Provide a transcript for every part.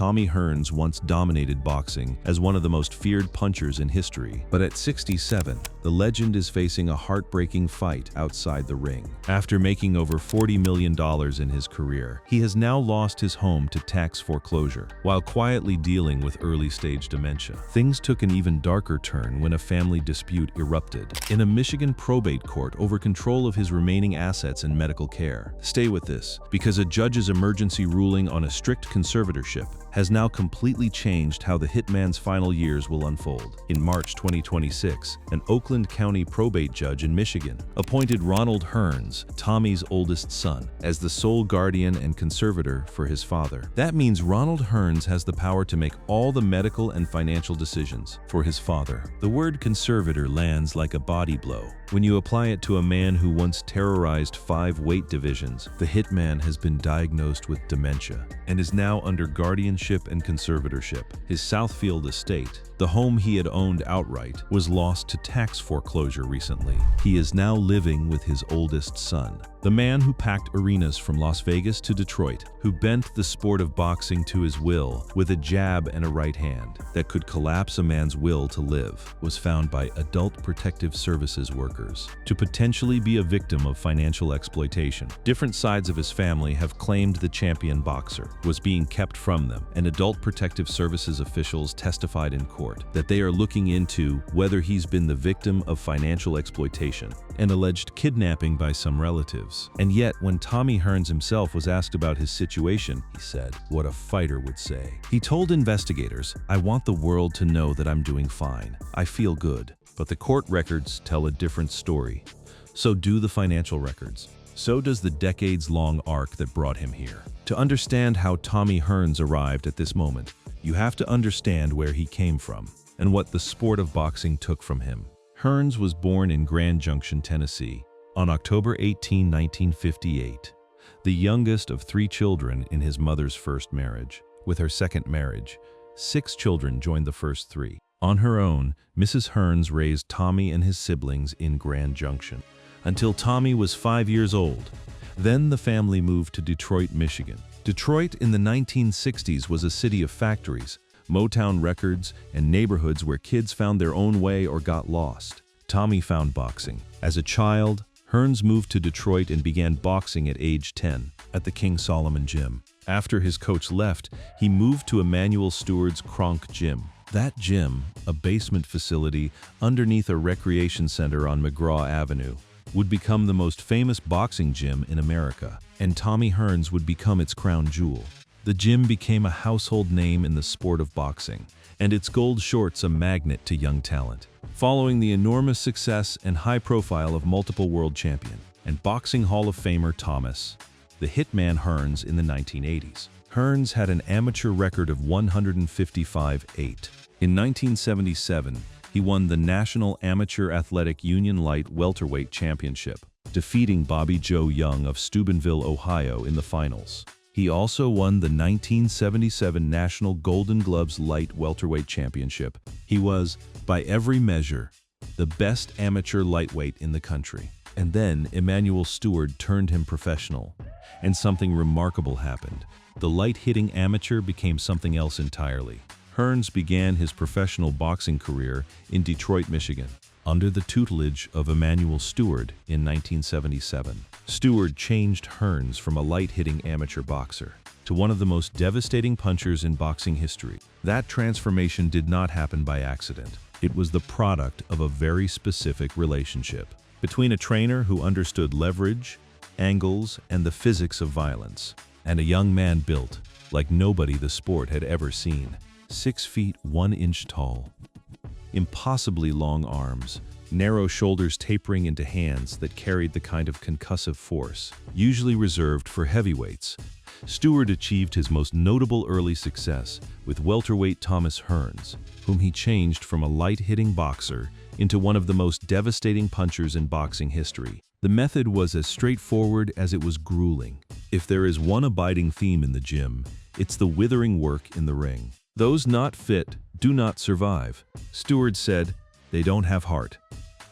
Tommy Hearns once dominated boxing as one of the most feared punchers in history. But at 67, the legend is facing a heartbreaking fight outside the ring. After making over $40 million in his career, he has now lost his home to tax foreclosure, while quietly dealing with early-stage dementia. Things took an even darker turn when a family dispute erupted in a Michigan probate court over control of his remaining assets and medical care. Stay with this, because a judge's emergency ruling on a strict conservatorship has now completely changed how the hitman's final years will unfold. In March 2026, an Oakland County probate judge in Michigan appointed Ronald Hearns, Tommy's oldest son, as the sole guardian and conservator for his father. That means Ronald Hearns has the power to make all the medical and financial decisions for his father. The word conservator lands like a body blow when you apply it to a man who once terrorized 5 weight divisions. The hitman has been diagnosed with dementia and is now under guardianship and conservatorship. His Southfield estate, the home he had owned outright, was lost to tax foreclosure recently. He is now living with his oldest son, the man who packed arenas from Las Vegas to Detroit, who bent the sport of boxing to his will with a jab and a right hand that could collapse a man's will to live, was found by Adult Protective Services workers to potentially be a victim of financial exploitation. Different sides of his family have claimed the champion boxer was being kept from them, and Adult Protective Services officials testified in court that they are looking into whether he's been the victim of financial exploitation and alleged kidnapping by some relatives. And yet, when Tommy Hearns himself was asked about his situation, he said what a fighter would say. He told investigators, "I want the world to know that I'm doing fine. I feel good." But the court records tell a different story. So do the financial records. So does the decades-long arc that brought him here. To understand how Tommy Hearns arrived at this moment, you have to understand where he came from and what the sport of boxing took from him. Hearns was born in Grand Junction, Tennessee, on October 18, 1958, the youngest of 3 children in his mother's first marriage. With her second marriage, 6 children joined the first 3. On her own, Mrs. Hearns raised Tommy and his siblings in Grand Junction until Tommy was 5 years old. Then the family moved to Detroit, Michigan. Detroit in the 1960s was a city of factories, Motown records, and neighborhoods where kids found their own way or got lost. Tommy found boxing. As a child, Hearns moved to Detroit and began boxing at age 10 at the King Solomon Gym. After his coach left, he moved to Emanuel Stewart's Kronk Gym. That gym, a basement facility underneath a recreation center on McGraw Avenue, would become the most famous boxing gym in America, and Tommy Hearns would become its crown jewel. The gym became a household name in the sport of boxing, and its gold shorts a magnet to young talent. Following the enormous success and high profile of multiple world champion and Boxing Hall of Famer Thomas, the Hitman Hearns in the 1980s, Hearns had an amateur record of 155-8. In 1977, he won the National Amateur Athletic Union Light Welterweight Championship, defeating Bobby Joe Young of Steubenville, Ohio in the finals. He also won the 1977 National Golden Gloves Light Welterweight Championship. He was, by every measure, the best amateur lightweight in the country. And then Emanuel Stewart turned him professional, and something remarkable happened. The light-hitting amateur became something else entirely. Hearns began his professional boxing career in Detroit, Michigan, under the tutelage of Emanuel Stewart in 1977. Stewart changed Hearns from a light-hitting amateur boxer to one of the most devastating punchers in boxing history. That transformation did not happen by accident. It was the product of a very specific relationship between a trainer who understood leverage, angles, and the physics of violence, and a young man built like nobody the sport had ever seen. 6 feet 1 inch tall, impossibly long arms, narrow shoulders tapering into hands that carried the kind of concussive force usually reserved for heavyweights. Stewart achieved his most notable early success with welterweight Thomas Hearns, whom he changed from a light-hitting boxer into one of the most devastating punchers in boxing history. The method was as straightforward as it was grueling. If there is one abiding theme in the gym, it's the withering work in the ring. Those not fit do not survive. Stewart said, "They don't have heart.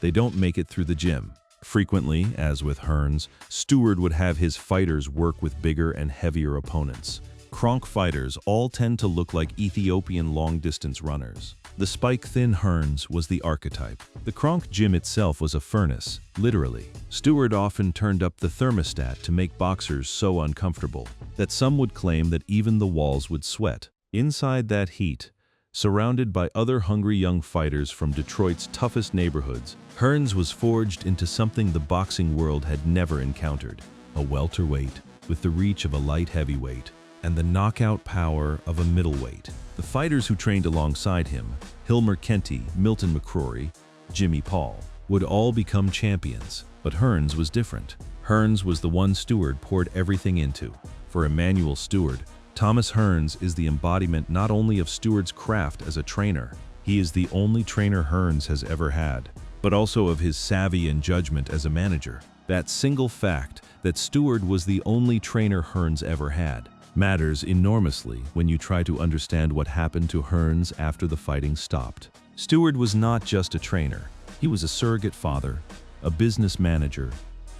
They don't make it through the gym." Frequently, as with Hearns, Stewart would have his fighters work with bigger and heavier opponents, Kronk fighters all tend to look like Ethiopian long-distance runners. The spike-thin Hearns was the archetype. The Kronk gym itself was a furnace, literally. Stewart often turned up the thermostat to make boxers so uncomfortable that some would claim that even the walls would sweat. Inside that heat, surrounded by other hungry young fighters from Detroit's toughest neighborhoods, Hearns was forged into something the boxing world had never encountered: a welterweight with the reach of a light heavyweight and the knockout power of a middleweight. The fighters who trained alongside him, Hilmer Kenty, Milton McCrory, Jimmy Paul, would all become champions. But Hearns was different. Hearns was the one Stewart poured everything into. For Emanuel Stewart, Thomas Hearns is the embodiment not only of Stewart's craft as a trainer, he is the only trainer Hearns has ever had, but also of his savvy and judgment as a manager. That single fact that Stewart was the only trainer Hearns ever had matters enormously when you try to understand what happened to Hearns after the fighting stopped. Stewart was not just a trainer. He was a surrogate father, a business manager,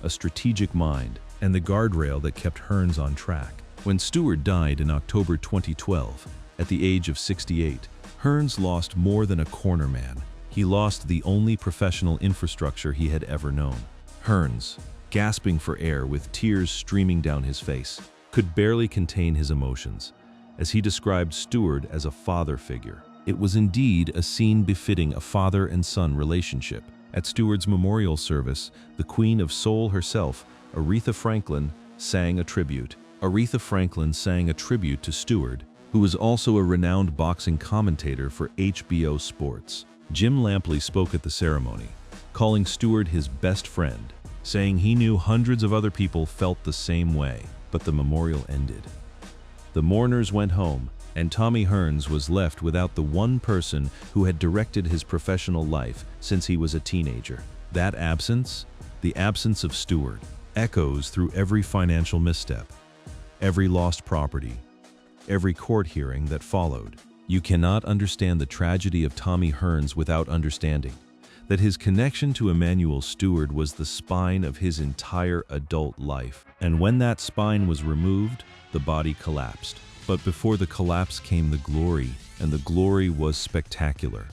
a strategic mind, and the guardrail that kept Hearns on track. When Stewart died in October 2012, at the age of 68, Hearns lost more than a corner man. He lost the only professional infrastructure he had ever known. Hearns, gasping for air with tears streaming down his face, could barely contain his emotions, as he described Stewart as a father figure. It was indeed a scene befitting a father and son relationship. At Stewart's memorial service, the Queen of Soul herself, Aretha Franklin, sang a tribute. Aretha Franklin sang a tribute to Stewart, who was also a renowned boxing commentator for HBO Sports. Jim Lampley spoke at the ceremony, calling Stewart his best friend, saying he knew hundreds of other people felt the same way. But the memorial ended. The mourners went home, and Tommy Hearns was left without the one person who had directed his professional life since he was a teenager. That absence, the absence of Stewart, echoes through every financial misstep, every lost property, every court hearing that followed. You cannot understand the tragedy of Tommy Hearns without understanding that his connection to Emanuel Stewart was the spine of his entire adult life. And when that spine was removed, the body collapsed. But before the collapse came the glory, and the glory was spectacular.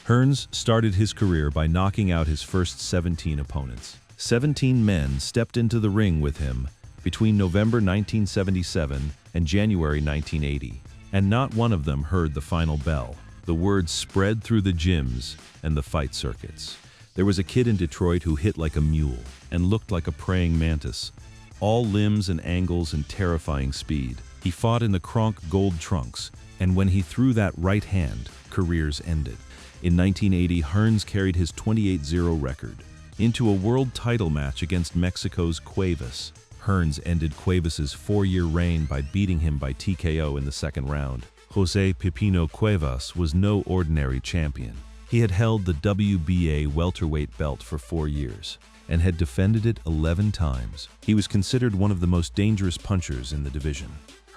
Hearns started his career by knocking out his first 17 opponents. 17 men stepped into the ring with him between November 1977 and January 1980, and not one of them heard the final bell. The word spread through the gyms and the fight circuits. There was a kid in Detroit who hit like a mule and looked like a praying mantis, all limbs and angles and terrifying speed. He fought in the Kronk gold trunks, and when he threw that right hand, careers ended. In 1980, Hearns carried his 28-0 record into a world title match against Mexico's Cuevas. Hearns ended Cuevas's 4-year reign by beating him by TKO in the second round. Jose Pepino Cuevas was no ordinary champion. He had held the WBA welterweight belt for 4 years and had defended it 11 times. He was considered one of the most dangerous punchers in the division.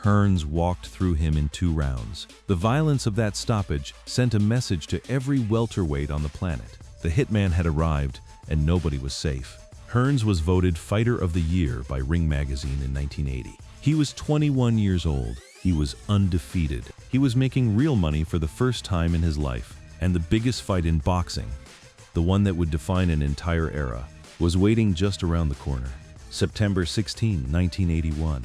Hearns walked through him in 2 rounds. The violence of that stoppage sent a message to every welterweight on the planet. The hitman had arrived and nobody was safe. Hearns was voted Fighter of the Year by Ring Magazine in 1980. He was 21 years old. He was undefeated. He was making real money for the first time in his life. And the biggest fight in boxing, the one that would define an entire era, was waiting just around the corner. September 16, 1981.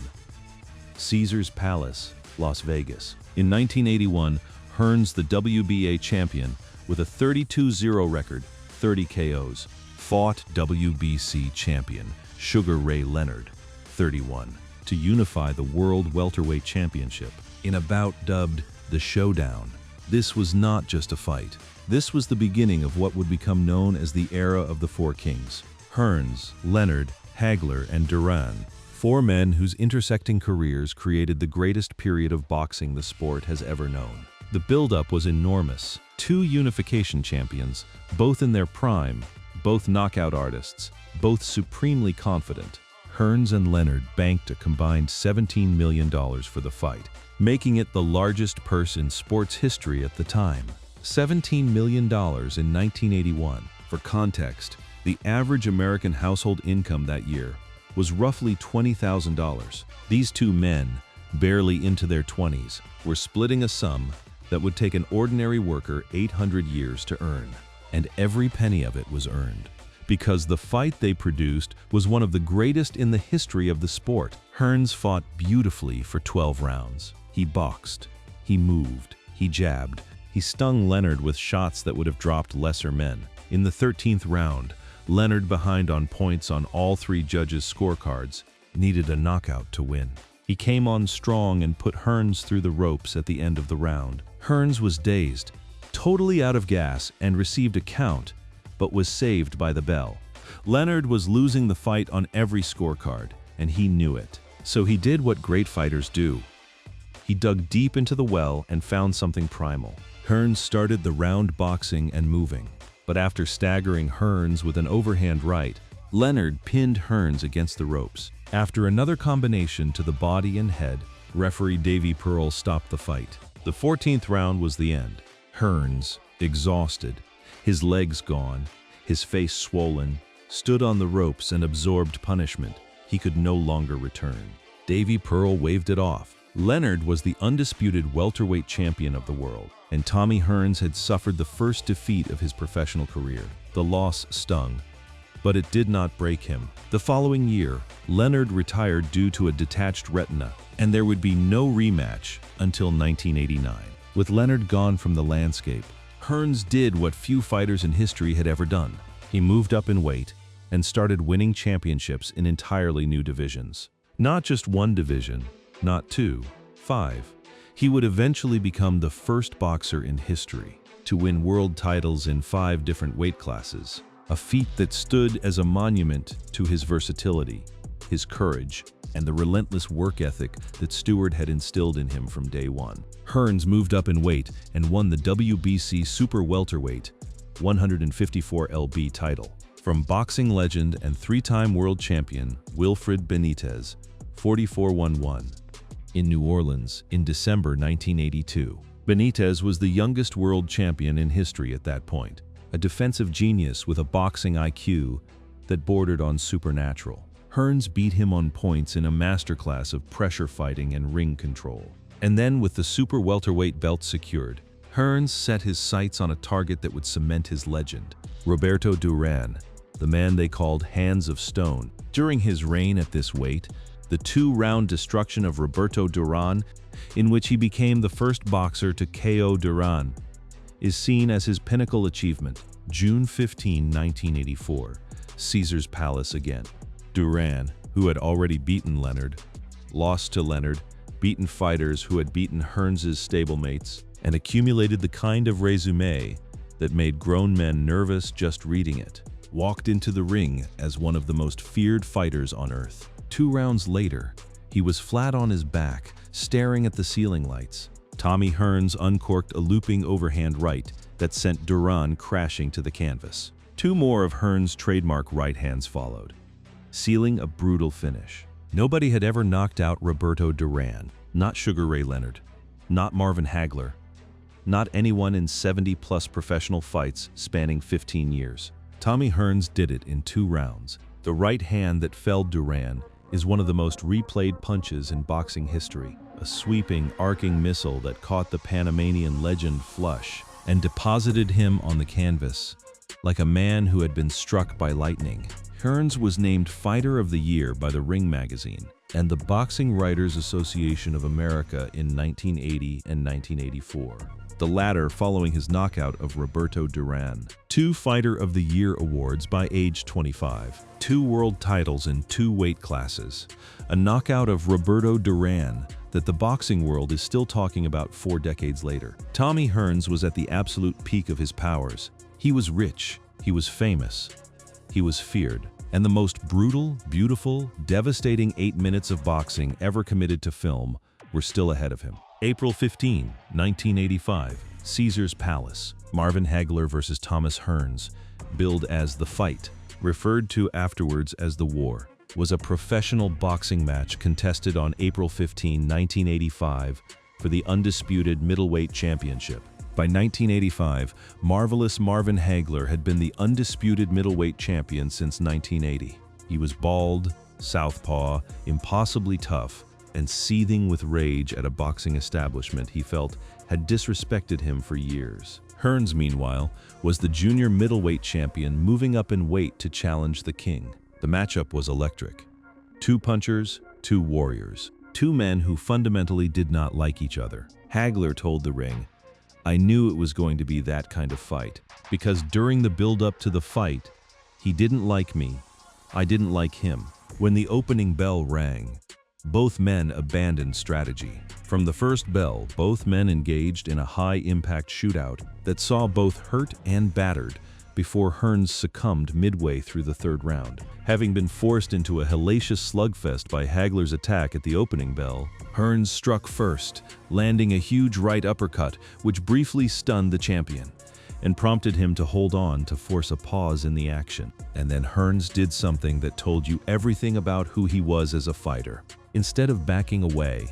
Caesars Palace, Las Vegas. In 1981, Hearns, the WBA champion, with a 32-0 record, 30 KOs, fought WBC champion Sugar Ray Leonard, 31, to unify the World Welterweight Championship in a bout dubbed the Showdown. This was not just a fight. This was the beginning of what would become known as the era of the Four Kings. Hearns, Leonard, Hagler, and Duran, 4 men whose intersecting careers created the greatest period of boxing the sport has ever known. The build-up was enormous. 2 unification champions, both in their prime, both knockout artists, both supremely confident. Hearns and Leonard banked a combined $17 million for the fight, making it the largest purse in sports history at the time. $17 million in 1981. For context, the average American household income that year was roughly $20,000. These 2 men, barely into their 20s, were splitting a sum that would take an ordinary worker 800 years to earn. And every penny of it was earned, because the fight they produced was one of the greatest in the history of the sport. Hearns fought beautifully for 12 rounds. He boxed, he moved, he jabbed, he stung Leonard with shots that would have dropped lesser men. In the 13th round, Leonard, behind on points on all three judges' scorecards, needed a knockout to win. He came on strong and put Hearns through the ropes at the end of the round. Hearns was dazed, totally out of gas, and received a count, but was saved by the bell. Leonard was losing the fight on every scorecard, and he knew it. So he did what great fighters do. He dug deep into the well and found something primal. Hearns started the round boxing and moving, but after staggering Hearns with an overhand right, Leonard pinned Hearns against the ropes. After another combination to the body and head, referee Davy Pearl stopped the fight. The 14th round was the end. Hearns, exhausted, his legs gone, his face swollen, stood on the ropes and absorbed punishment. He could no longer return. Davy Pearl waved it off. Leonard was the undisputed welterweight champion of the world, and Tommy Hearns had suffered the first defeat of his professional career. The loss stung, but it did not break him. The following year, Leonard retired due to a detached retina, and there would be no rematch until 1989. With Leonard gone from the landscape, Hearns did what few fighters in history had ever done. He moved up in weight and started winning championships in entirely new divisions. Not just one division, not two, 5. He would eventually become the first boxer in history to win world titles in 5 different weight classes, a feat that stood as a monument to his versatility, his courage, and the relentless work ethic that Stewart had instilled in him from day one. Hearns moved up in weight and won the WBC Super Welterweight 154 lb title from boxing legend and 3-time world champion Wilfred Benitez, 44-1-1, in New Orleans in December 1982. Benitez was the youngest world champion in history at that point, a defensive genius with a boxing IQ that bordered on supernatural. Hearns beat him on points in a masterclass of pressure fighting and ring control. And then, with the super welterweight belt secured, Hearns set his sights on a target that would cement his legend, Roberto Duran, the man they called Hands of Stone. During his reign at this weight, the 2-round destruction of Roberto Duran, in which he became the first boxer to KO Duran, is seen as his pinnacle achievement. June 15, 1984, Caesar's Palace again. Duran, who had already beaten Leonard, lost to Leonard, beaten fighters who had beaten Hearns' stablemates, and accumulated the kind of resume that made grown men nervous just reading it, walked into the ring as one of the most feared fighters on earth. 2 rounds later, he was flat on his back, staring at the ceiling lights. Tommy Hearns uncorked a looping overhand right that sent Duran crashing to the canvas. 2 more of Hearns' trademark right hands followed, sealing a brutal finish. Nobody had ever knocked out Roberto Duran, not Sugar Ray Leonard, not Marvin Hagler, not anyone in 70-plus professional fights spanning 15 years. Tommy Hearns did it in 2 rounds. The right hand that felled Duran is one of the most replayed punches in boxing history, a sweeping, arcing missile that caught the Panamanian legend flush and deposited him on the canvas like a man who had been struck by lightning. Hearns was named Fighter of the Year by the Ring magazine and the Boxing Writers Association of America in 1980 and 1984, the latter following his knockout of Roberto Duran. 2 Fighter of the Year awards by age 25, 2 world titles in 2 weight classes, a knockout of Roberto Duran that the boxing world is still talking about 4 decades later. Tommy Hearns was at the absolute peak of his powers. He was rich, he was famous, he was feared, and the most brutal, beautiful, devastating 8 minutes of boxing ever committed to film were still ahead of him. April 15, 1985, Caesar's Palace, Marvin Hagler versus Thomas Hearns, billed as The Fight, referred to afterwards as The War, was a professional boxing match contested on April 15, 1985 for the undisputed middleweight championship. By 1985, Marvelous Marvin Hagler had been the undisputed middleweight champion since 1980. He was bald, southpaw, impossibly tough, and seething with rage at a boxing establishment he felt had disrespected him for years. Hearns, meanwhile, was the junior middleweight champion moving up in weight to challenge the king. The matchup was electric. Two punchers, two warriors. Two men who fundamentally did not like each other. Hagler told the ring, "I knew it was going to be that kind of fight, because during the build-up to the fight, he didn't like me, I didn't like him." When the opening bell rang, both men abandoned strategy. From the first bell, both men engaged in a high-impact shootout that saw both hurt and battered before Hearns succumbed midway through the third round. Having been forced into a hellacious slugfest by Hagler's attack at the opening bell, Hearns struck first, landing a huge right uppercut which briefly stunned the champion and prompted him to hold on to force a pause in the action. And then Hearns did something that told you everything about who he was as a fighter. Instead of backing away,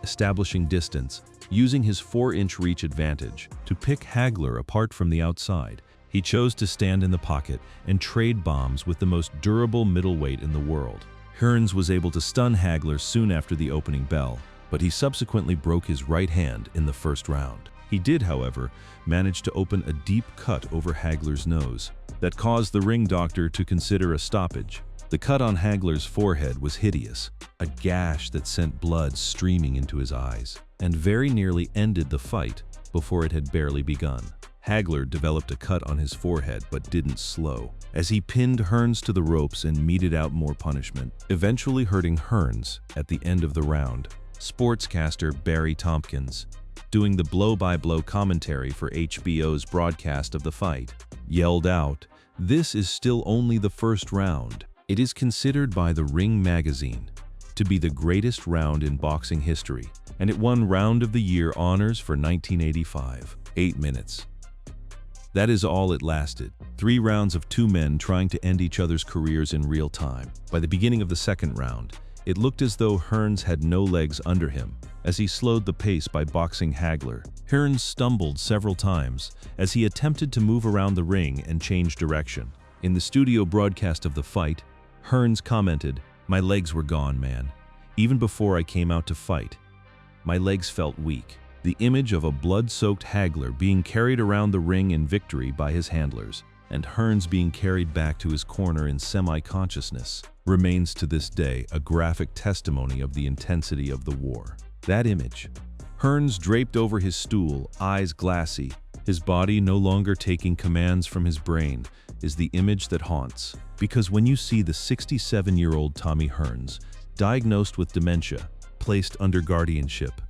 establishing distance, using his 4-inch reach advantage to pick Hagler apart from the outside, he chose to stand in the pocket and trade bombs with the most durable middleweight in the world. Hearns was able to stun Hagler soon after the opening bell, but he subsequently broke his right hand in the first round. He did, however, manage to open a deep cut over Hagler's nose that caused the ring doctor to consider a stoppage. The cut on Hagler's forehead was hideous, a gash that sent blood streaming into his eyes, and very nearly ended the fight before it had barely begun. Hagler developed a cut on his forehead but didn't slow, as he pinned Hearns to the ropes and meted out more punishment, eventually hurting Hearns at the end of the round. Sportscaster Barry Tompkins, doing the blow-by-blow commentary for HBO's broadcast of the fight, yelled out, "This is still only the first round." It is considered by the Ring magazine to be the greatest round in boxing history, and it won Round of the Year honors for 1985. 8 minutes. That is all it lasted. 3 rounds of 2 men trying to end each other's careers in real time. By the beginning of the second round, it looked as though Hearns had no legs under him as he slowed the pace by boxing Hagler. Hearns stumbled several times as he attempted to move around the ring and change direction. In the studio broadcast of the fight, Hearns commented, "My legs were gone, man. Even before I came out to fight, my legs felt weak." The image of a blood-soaked Hagler being carried around the ring in victory by his handlers, and Hearns being carried back to his corner in semi-consciousness, remains to this day a graphic testimony of the intensity of the war. That image, Hearns draped over his stool, eyes glassy, his body no longer taking commands from his brain, is the image that haunts. Because when you see the 67-year-old Tommy Hearns, diagnosed with dementia, placed under guardianship,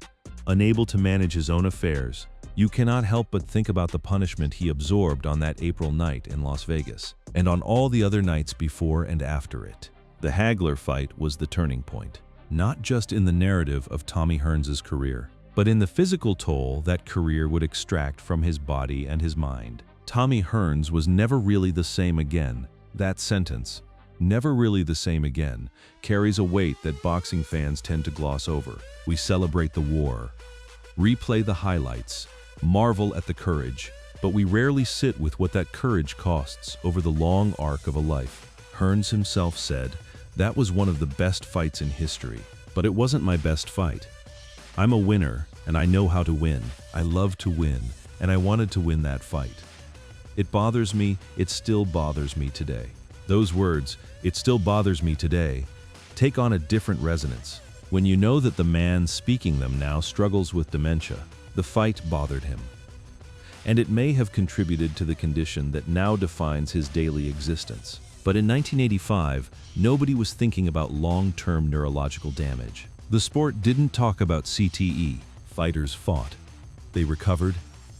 unable to manage his own affairs, you cannot help but think about the punishment he absorbed on that April night in Las Vegas, and on all the other nights before and after it. The Hagler fight was the turning point, not just in the narrative of Tommy Hearns' career, but in the physical toll that career would extract from his body and his mind. Tommy Hearns was never really the same again. That sentence, "never really the same again," carries a weight that boxing fans tend to gloss over. We celebrate the war, replay the highlights, marvel at the courage, but we rarely sit with what that courage costs over the long arc of a life. Hearns himself said, "That was one of the best fights in history, but it wasn't my best fight. I'm a winner, and I know how to win. I love to win, and I wanted to win that fight. It bothers me, it still bothers me today." Those words, "it still bothers me today," take on a different resonance when you know that the man speaking them now struggles with dementia. The fight bothered him, and it may have contributed to the condition that now defines his daily existence. But in 1985, nobody was thinking about long-term neurological damage. The sport didn't talk about CTE. Fighters fought. They recovered.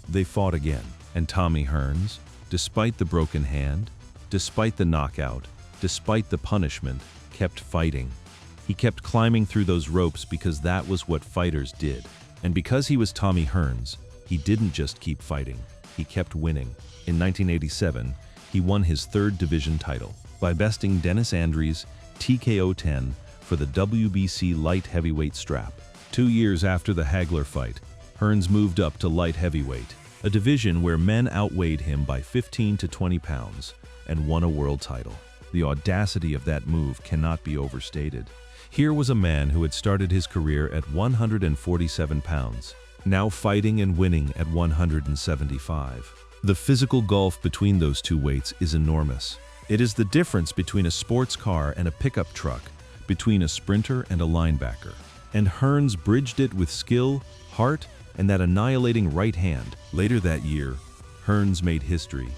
They fought again. And Tommy Hearns, despite the broken hand, despite the knockout, despite the punishment, kept fighting. He kept climbing through those ropes because that was what fighters did. And because he was Tommy Hearns, he didn't just keep fighting, he kept winning. In 1987, he won his 3rd division title by besting Dennis Andries TKO 10 for the WBC light heavyweight strap. 2 years after the Hagler fight, Hearns moved up to light heavyweight, a division where men outweighed him by 15 to 20 pounds, and won a world title. The audacity of that move cannot be overstated. Here was a man who had started his career at 147 pounds, now fighting and winning at 175. The physical gulf between those two weights is enormous. It is the difference between a sports car and a pickup truck, between a sprinter and a linebacker. And Hearns bridged it with skill, heart, and that annihilating right hand. Later that year, Hearns made history,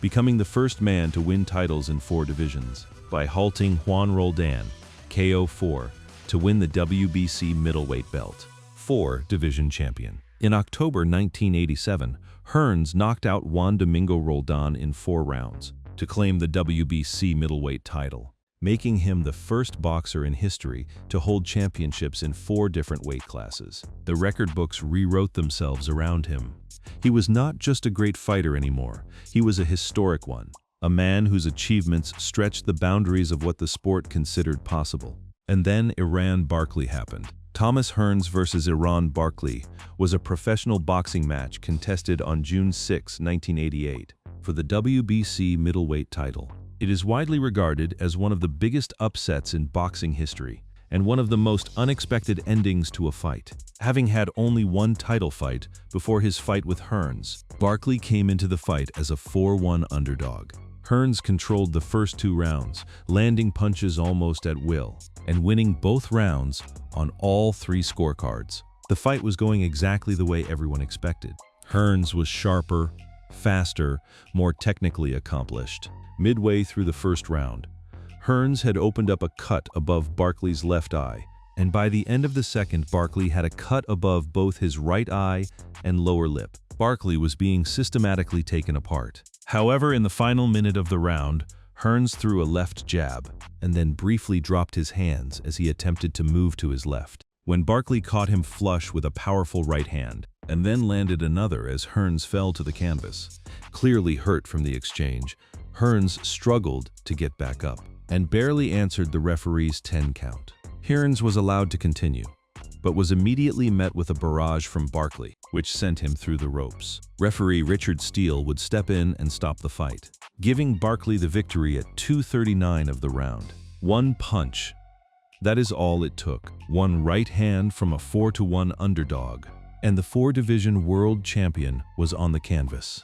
becoming the first man to win titles in 4 divisions by halting Juan Roldan, KO4, to win the WBC middleweight belt, 4-division champion. In October 1987, Hearns knocked out Juan Domingo Roldan in 4 rounds to claim the WBC middleweight title, making him the first boxer in history to hold championships in 4 different weight classes. The record books rewrote themselves around him. He was not just a great fighter anymore, he was a historic one, a man whose achievements stretched the boundaries of what the sport considered possible. And then Iran Barkley happened. Thomas Hearns versus Iran Barkley was a professional boxing match contested on June 6, 1988, for the WBC middleweight title. It is widely regarded as one of the biggest upsets in boxing history and one of the most unexpected endings to a fight. Having had only one title fight before his fight with Hearns, Barkley came into the fight as a 4-1 underdog. Hearns controlled the first 2 rounds, landing punches almost at will, and winning both rounds on all 3 scorecards. The fight was going exactly the way everyone expected. Hearns was sharper, faster, more technically accomplished. Midway through the first round, Hearns had opened up a cut above Barkley's left eye, and by the end of the second, Barkley had a cut above both his right eye and lower lip. Barkley was being systematically taken apart. However, in the final minute of the round, Hearns threw a left jab and then briefly dropped his hands as he attempted to move to his left, when Barkley caught him flush with a powerful right hand and then landed another as Hearns fell to the canvas. Clearly hurt from the exchange, Hearns struggled to get back up and barely answered the referee's 10 count. Hearns was allowed to continue, but was immediately met with a barrage from Barkley, which sent him through the ropes. Referee Richard Steele would step in and stop the fight, giving Barkley the victory at 2:39 of the round. One punch. That is all it took. One right hand from a 4-1 underdog, and the 4-division world champion was on the canvas.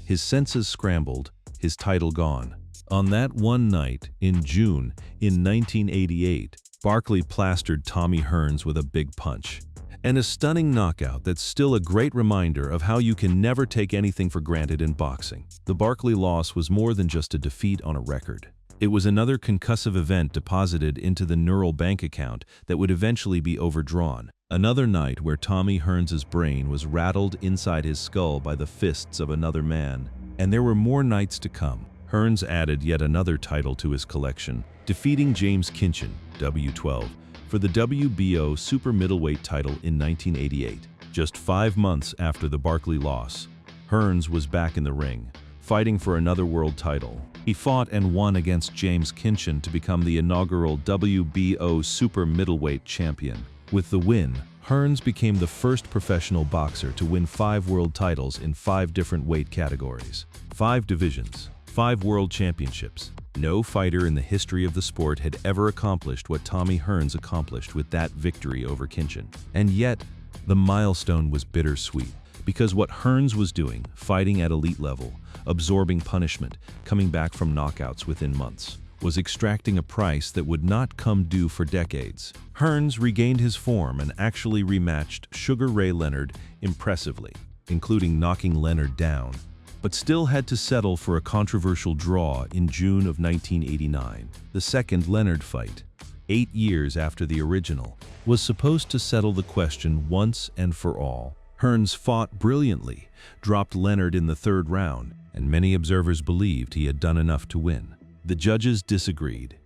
His senses scrambled, his title gone. On that one night, in June, in 1988, Barkley plastered Tommy Hearns with a big punch. And a stunning knockout that's still a great reminder of how you can never take anything for granted in boxing. The Barkley loss was more than just a defeat on a record. It was another concussive event deposited into the neural bank account that would eventually be overdrawn. Another night where Tommy Hearns' brain was rattled inside his skull by the fists of another man. And there were more nights to come. Hearns added yet another title to his collection, defeating James Kinchin, W12, for the WBO super middleweight title in 1988. Just 5 months after the Barkley loss, Hearns was back in the ring, fighting for another world title. He fought and won against James Kinchin to become the inaugural WBO super middleweight champion. With the win, Hearns became the first professional boxer to win 5 world titles in 5 different weight categories, 5 divisions, 5 world championships. No fighter in the history of the sport had ever accomplished what Tommy Hearns accomplished with that victory over Kinchin. And yet, the milestone was bittersweet, because what Hearns was doing, fighting at elite level, absorbing punishment, coming back from knockouts within months, was extracting a price that would not come due for decades. Hearns regained his form and actually rematched Sugar Ray Leonard impressively, including knocking Leonard down, but still had to settle for a controversial draw in June of 1989. The second Leonard fight, 8 years after the original, was supposed to settle the question once and for all. Hearns fought brilliantly, dropped Leonard in the 3rd round, and many observers believed he had done enough to win. The judges disagreed.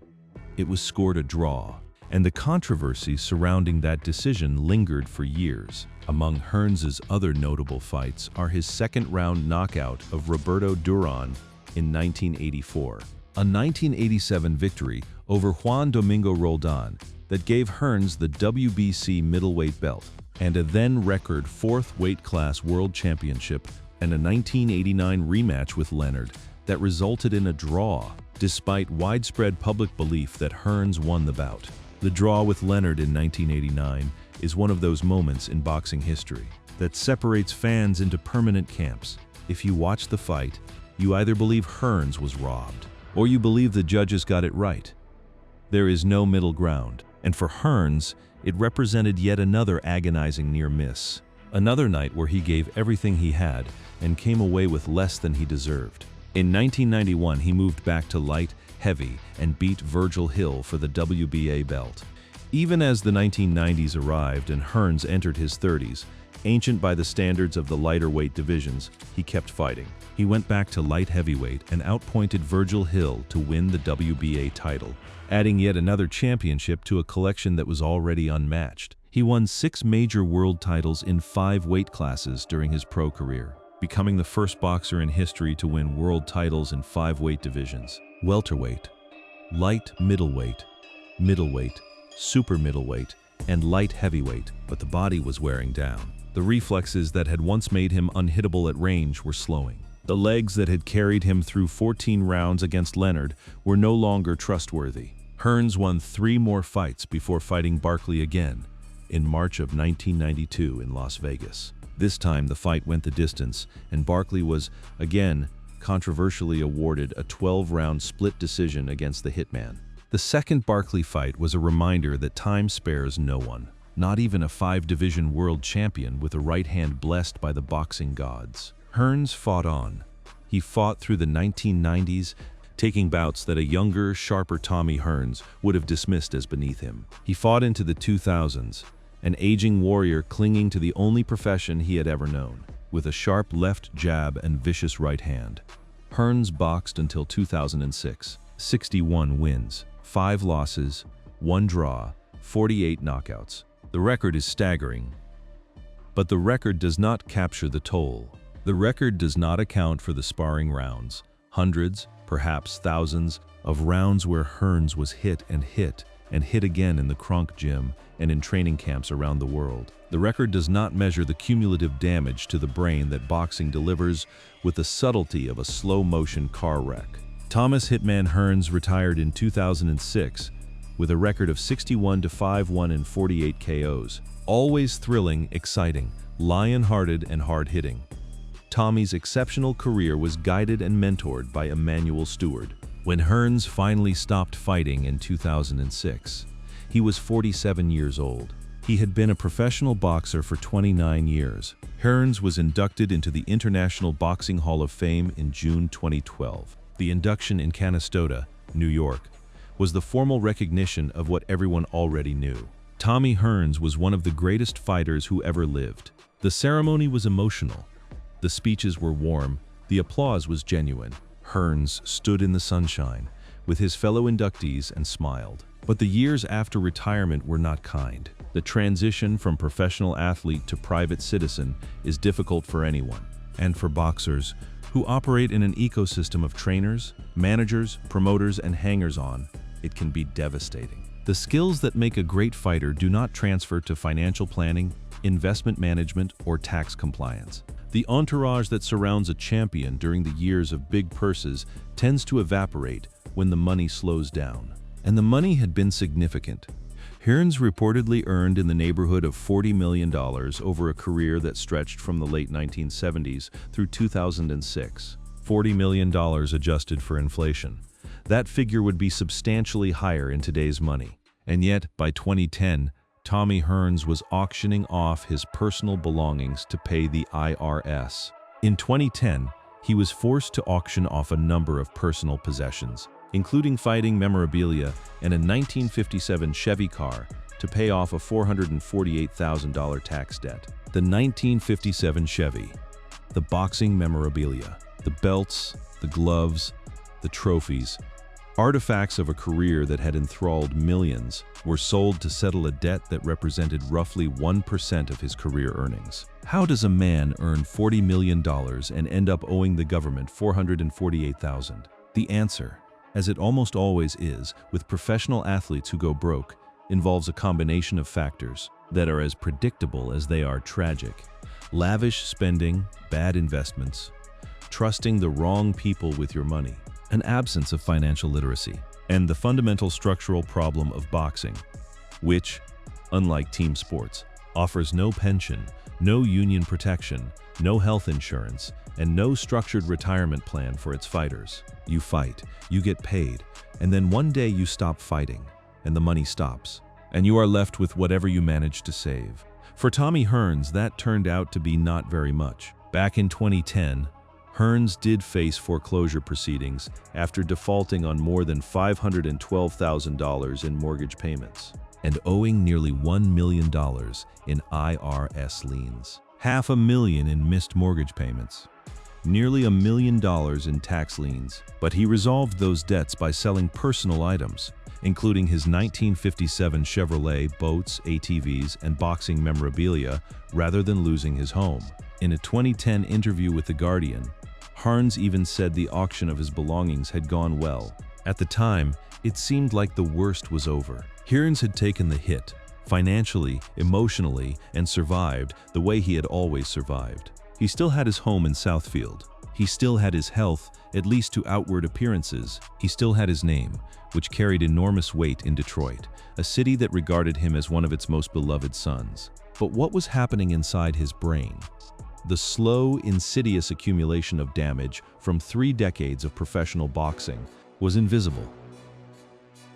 It was scored a draw, and the controversy surrounding that decision lingered for years. Among Hearns' other notable fights are his 2nd-round knockout of Roberto Duran in 1984, a 1987 victory over Juan Domingo Roldan that gave Hearns the WBC middleweight belt, and a then-record 4th weight class world championship, and a 1989 rematch with Leonard that resulted in a draw, despite widespread public belief that Hearns won the bout. The draw with Leonard in 1989 is one of those moments in boxing history that separates fans into permanent camps. If you watch the fight, you either believe Hearns was robbed, or you believe the judges got it right. There is no middle ground, and for Hearns, it represented yet another agonizing near miss. Another night where he gave everything he had and came away with less than he deserved. In 1991, he moved back to light heavy and beat Virgil Hill for the WBA belt. Even as the 1990s arrived and Hearns entered his 30s, ancient by the standards of the lighter weight divisions, he kept fighting. He went back to light heavyweight and outpointed Virgil Hill to win the WBA title, adding yet another championship to a collection that was already unmatched. He won 6 major world titles in 5 weight classes during his pro career, becoming the first boxer in history to win world titles in 5 weight divisions: welterweight, light middleweight, middleweight, super middleweight, and light heavyweight. But the body was wearing down. The reflexes that had once made him unhittable at range were slowing. The legs that had carried him through 14 rounds against Leonard were no longer trustworthy. Hearns won 3 more fights before fighting Barkley again in March of 1992 in Las Vegas. This time the fight went the distance, and Barkley was, again, controversially awarded a 12-round split decision against the Hitman. The second Barkley fight was a reminder that time spares no one, not even a 5-division world champion with a right hand blessed by the boxing gods. Hearns fought on. He fought through the 1990s, taking bouts that a younger, sharper Tommy Hearns would have dismissed as beneath him. He fought into the 2000s, an aging warrior clinging to the only profession he had ever known, with a sharp left jab and vicious right hand. Hearns boxed until 2006, 61 wins, 5 losses, 1 draw, 48 knockouts. The record is staggering, but the record does not capture the toll. The record does not account for the sparring rounds, hundreds, perhaps thousands, of rounds where Hearns was hit and hit and hit again in the Kronk gym and in training camps around the world. The record does not measure the cumulative damage to the brain that boxing delivers with the subtlety of a slow-motion car wreck. Thomas Hitman Hearns retired in 2006 with a record of 61-5-1 and 48 KOs. Always thrilling, exciting, lion-hearted, and hard-hitting. Tommy's exceptional career was guided and mentored by Emanuel Stewart. When Hearns finally stopped fighting in 2006, he was 47 years old. He had been a professional boxer for 29 years. Hearns was inducted into the International Boxing Hall of Fame in June 2012. The induction in Canastota, New York, was the formal recognition of what everyone already knew. Tommy Hearns was one of the greatest fighters who ever lived. The ceremony was emotional. The speeches were warm. The applause was genuine. Hearns stood in the sunshine with his fellow inductees and smiled. But the years after retirement were not kind. The transition from professional athlete to private citizen is difficult for anyone, and for boxers who operate in an ecosystem of trainers, managers, promoters, and hangers-on, it can be devastating. The skills that make a great fighter do not transfer to financial planning, investment management, or tax compliance. The entourage that surrounds a champion during the years of big purses tends to evaporate when the money slows down. And the money had been significant. Hearns reportedly earned in the neighborhood of $40 million over a career that stretched from the late 1970s through 2006. $40 million adjusted for inflation. That figure would be substantially higher in today's money. And yet, by 2010, Tommy Hearns was auctioning off his personal belongings to pay the IRS. In 2010, he was forced to auction off a number of personal possessions, including fighting memorabilia and a 1957 Chevy car, to pay off a $448,000 tax debt. The 1957 Chevy, the boxing memorabilia, the belts, the gloves, the trophies, artifacts of a career that had enthralled millions, were sold to settle a debt that represented roughly 1% of his career earnings. How does a man earn $40 million and end up owing the government $448,000? The answer, as it almost always is with professional athletes who go broke, involves a combination of factors that are as predictable as they are tragic. Lavish spending, bad investments, trusting the wrong people with your money, an absence of financial literacy, and the fundamental structural problem of boxing, which, unlike team sports, offers no pension, no union protection, no health insurance, and no structured retirement plan for its fighters. You fight, you get paid, and then one day you stop fighting, and the money stops, and you are left with whatever you managed to save. For Tommy Hearns, that turned out to be not very much. Back in 2010, Hearns did face foreclosure proceedings after defaulting on more than $512,000 in mortgage payments and owing nearly $1 million in IRS liens, $500,000 in missed mortgage payments, nearly $1 million in tax liens. But he resolved those debts by selling personal items, including his 1957 Chevrolet, boats, ATVs, and boxing memorabilia, rather than losing his home. In a 2010 interview with The Guardian, Hearns even said the auction of his belongings had gone well. At the time, it seemed like the worst was over. Hearns had taken the hit, financially, emotionally, and survived the way he had always survived. He still had his home in Southfield. He still had his health, at least to outward appearances. He still had his name, which carried enormous weight in Detroit, a city that regarded him as one of its most beloved sons. But what was happening inside his brain? The slow, insidious accumulation of damage from 3 decades of professional boxing was invisible,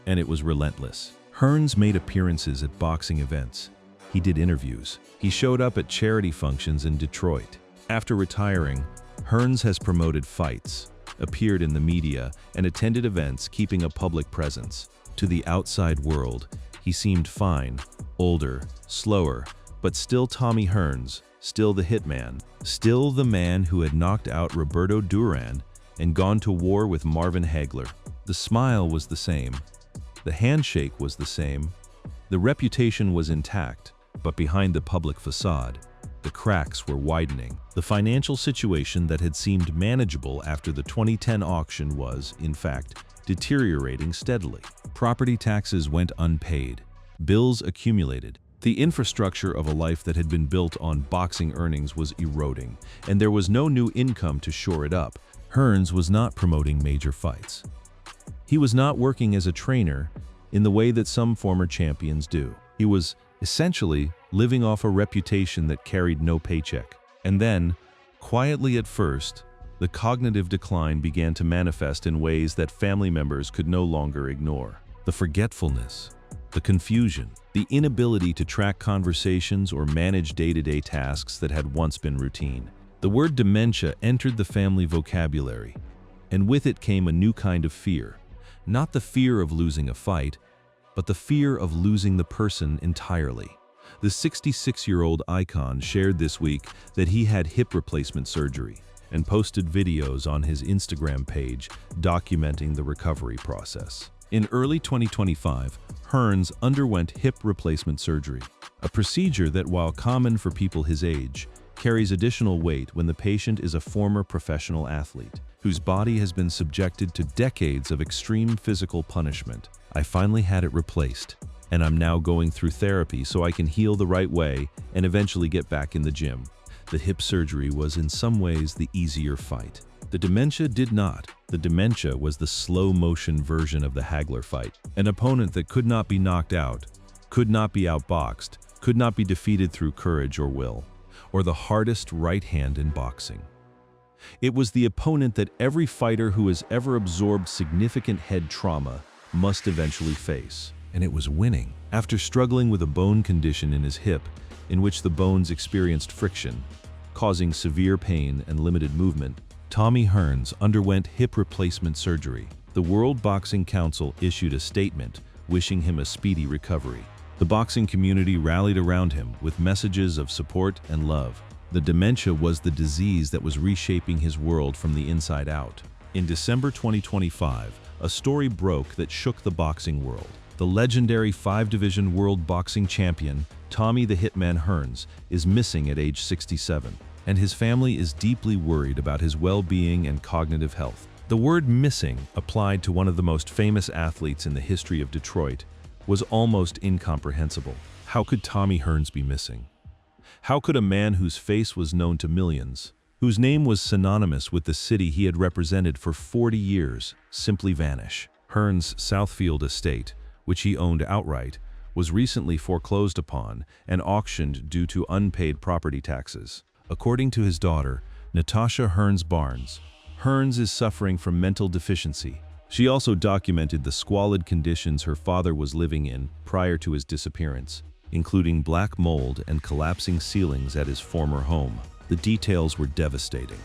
and it was relentless. Hearns made appearances at boxing events. He did interviews. He showed up at charity functions in Detroit. After retiring, Hearns has promoted fights, appeared in the media, and attended events, keeping a public presence. To the outside world, he seemed fine, older, slower, but still Tommy Hearns, still the hitman, still the man who had knocked out Roberto Duran and gone to war with Marvin Hagler. The smile was the same. The handshake was the same. The reputation was intact, but behind the public facade, the cracks were widening. The financial situation that had seemed manageable after the 2010 auction was, in fact, deteriorating steadily. Property taxes went unpaid. Bills accumulated. The infrastructure of a life that had been built on boxing earnings was eroding, and there was no new income to shore it up. Hearns was not promoting major fights. He was not working as a trainer in the way that some former champions do. He was essentially living off a reputation that carried no paycheck. And then, quietly at first, the cognitive decline began to manifest in ways that family members could no longer ignore. The forgetfulness, the confusion, the inability to track conversations or manage day-to-day tasks that had once been routine. The word dementia entered the family vocabulary, and with it came a new kind of fear. Not the fear of losing a fight, but the fear of losing the person entirely. The 66-year-old icon shared this week that he had hip replacement surgery and posted videos on his Instagram page documenting the recovery process. In early 2025, Hearns underwent hip replacement surgery, a procedure that, while common for people his age, carries additional weight when the patient is a former professional athlete whose body has been subjected to decades of extreme physical punishment. I finally had it replaced, and I'm now going through therapy so I can heal the right way and eventually get back in the gym. The hip surgery was in some ways the easier fight. The dementia did not. The dementia was the slow-motion version of the Hagler fight, an opponent that could not be knocked out, could not be outboxed, could not be defeated through courage or will, or the hardest right hand in boxing. It was the opponent that every fighter who has ever absorbed significant head trauma must eventually face, and it was winning. After struggling with a bone condition in his hip, in which the bones experienced friction, causing severe pain and limited movement, Tommy Hearns underwent hip replacement surgery. The World Boxing Council issued a statement wishing him a speedy recovery. The boxing community rallied around him with messages of support and love. The dementia was the disease that was reshaping his world from the inside out. In December 2025, a story broke that shook the boxing world. The legendary 5-division world boxing champion, Tommy the Hitman Hearns, is missing at age 67, and his family is deeply worried about his well-being and cognitive health. The word missing, applied to one of the most famous athletes in the history of Detroit, was almost incomprehensible. How could Tommy Hearns be missing? How could a man whose face was known to millions, whose name was synonymous with the city he had represented for 40 years, simply vanish? Hearns' Southfield estate, which he owned outright, was recently foreclosed upon and auctioned due to unpaid property taxes. According to his daughter, Natasha Hearns Barnes, Hearns is suffering from mental deficiency. She also documented the squalid conditions her father was living in prior to his disappearance, including black mold and collapsing ceilings at his former home. The details were devastating.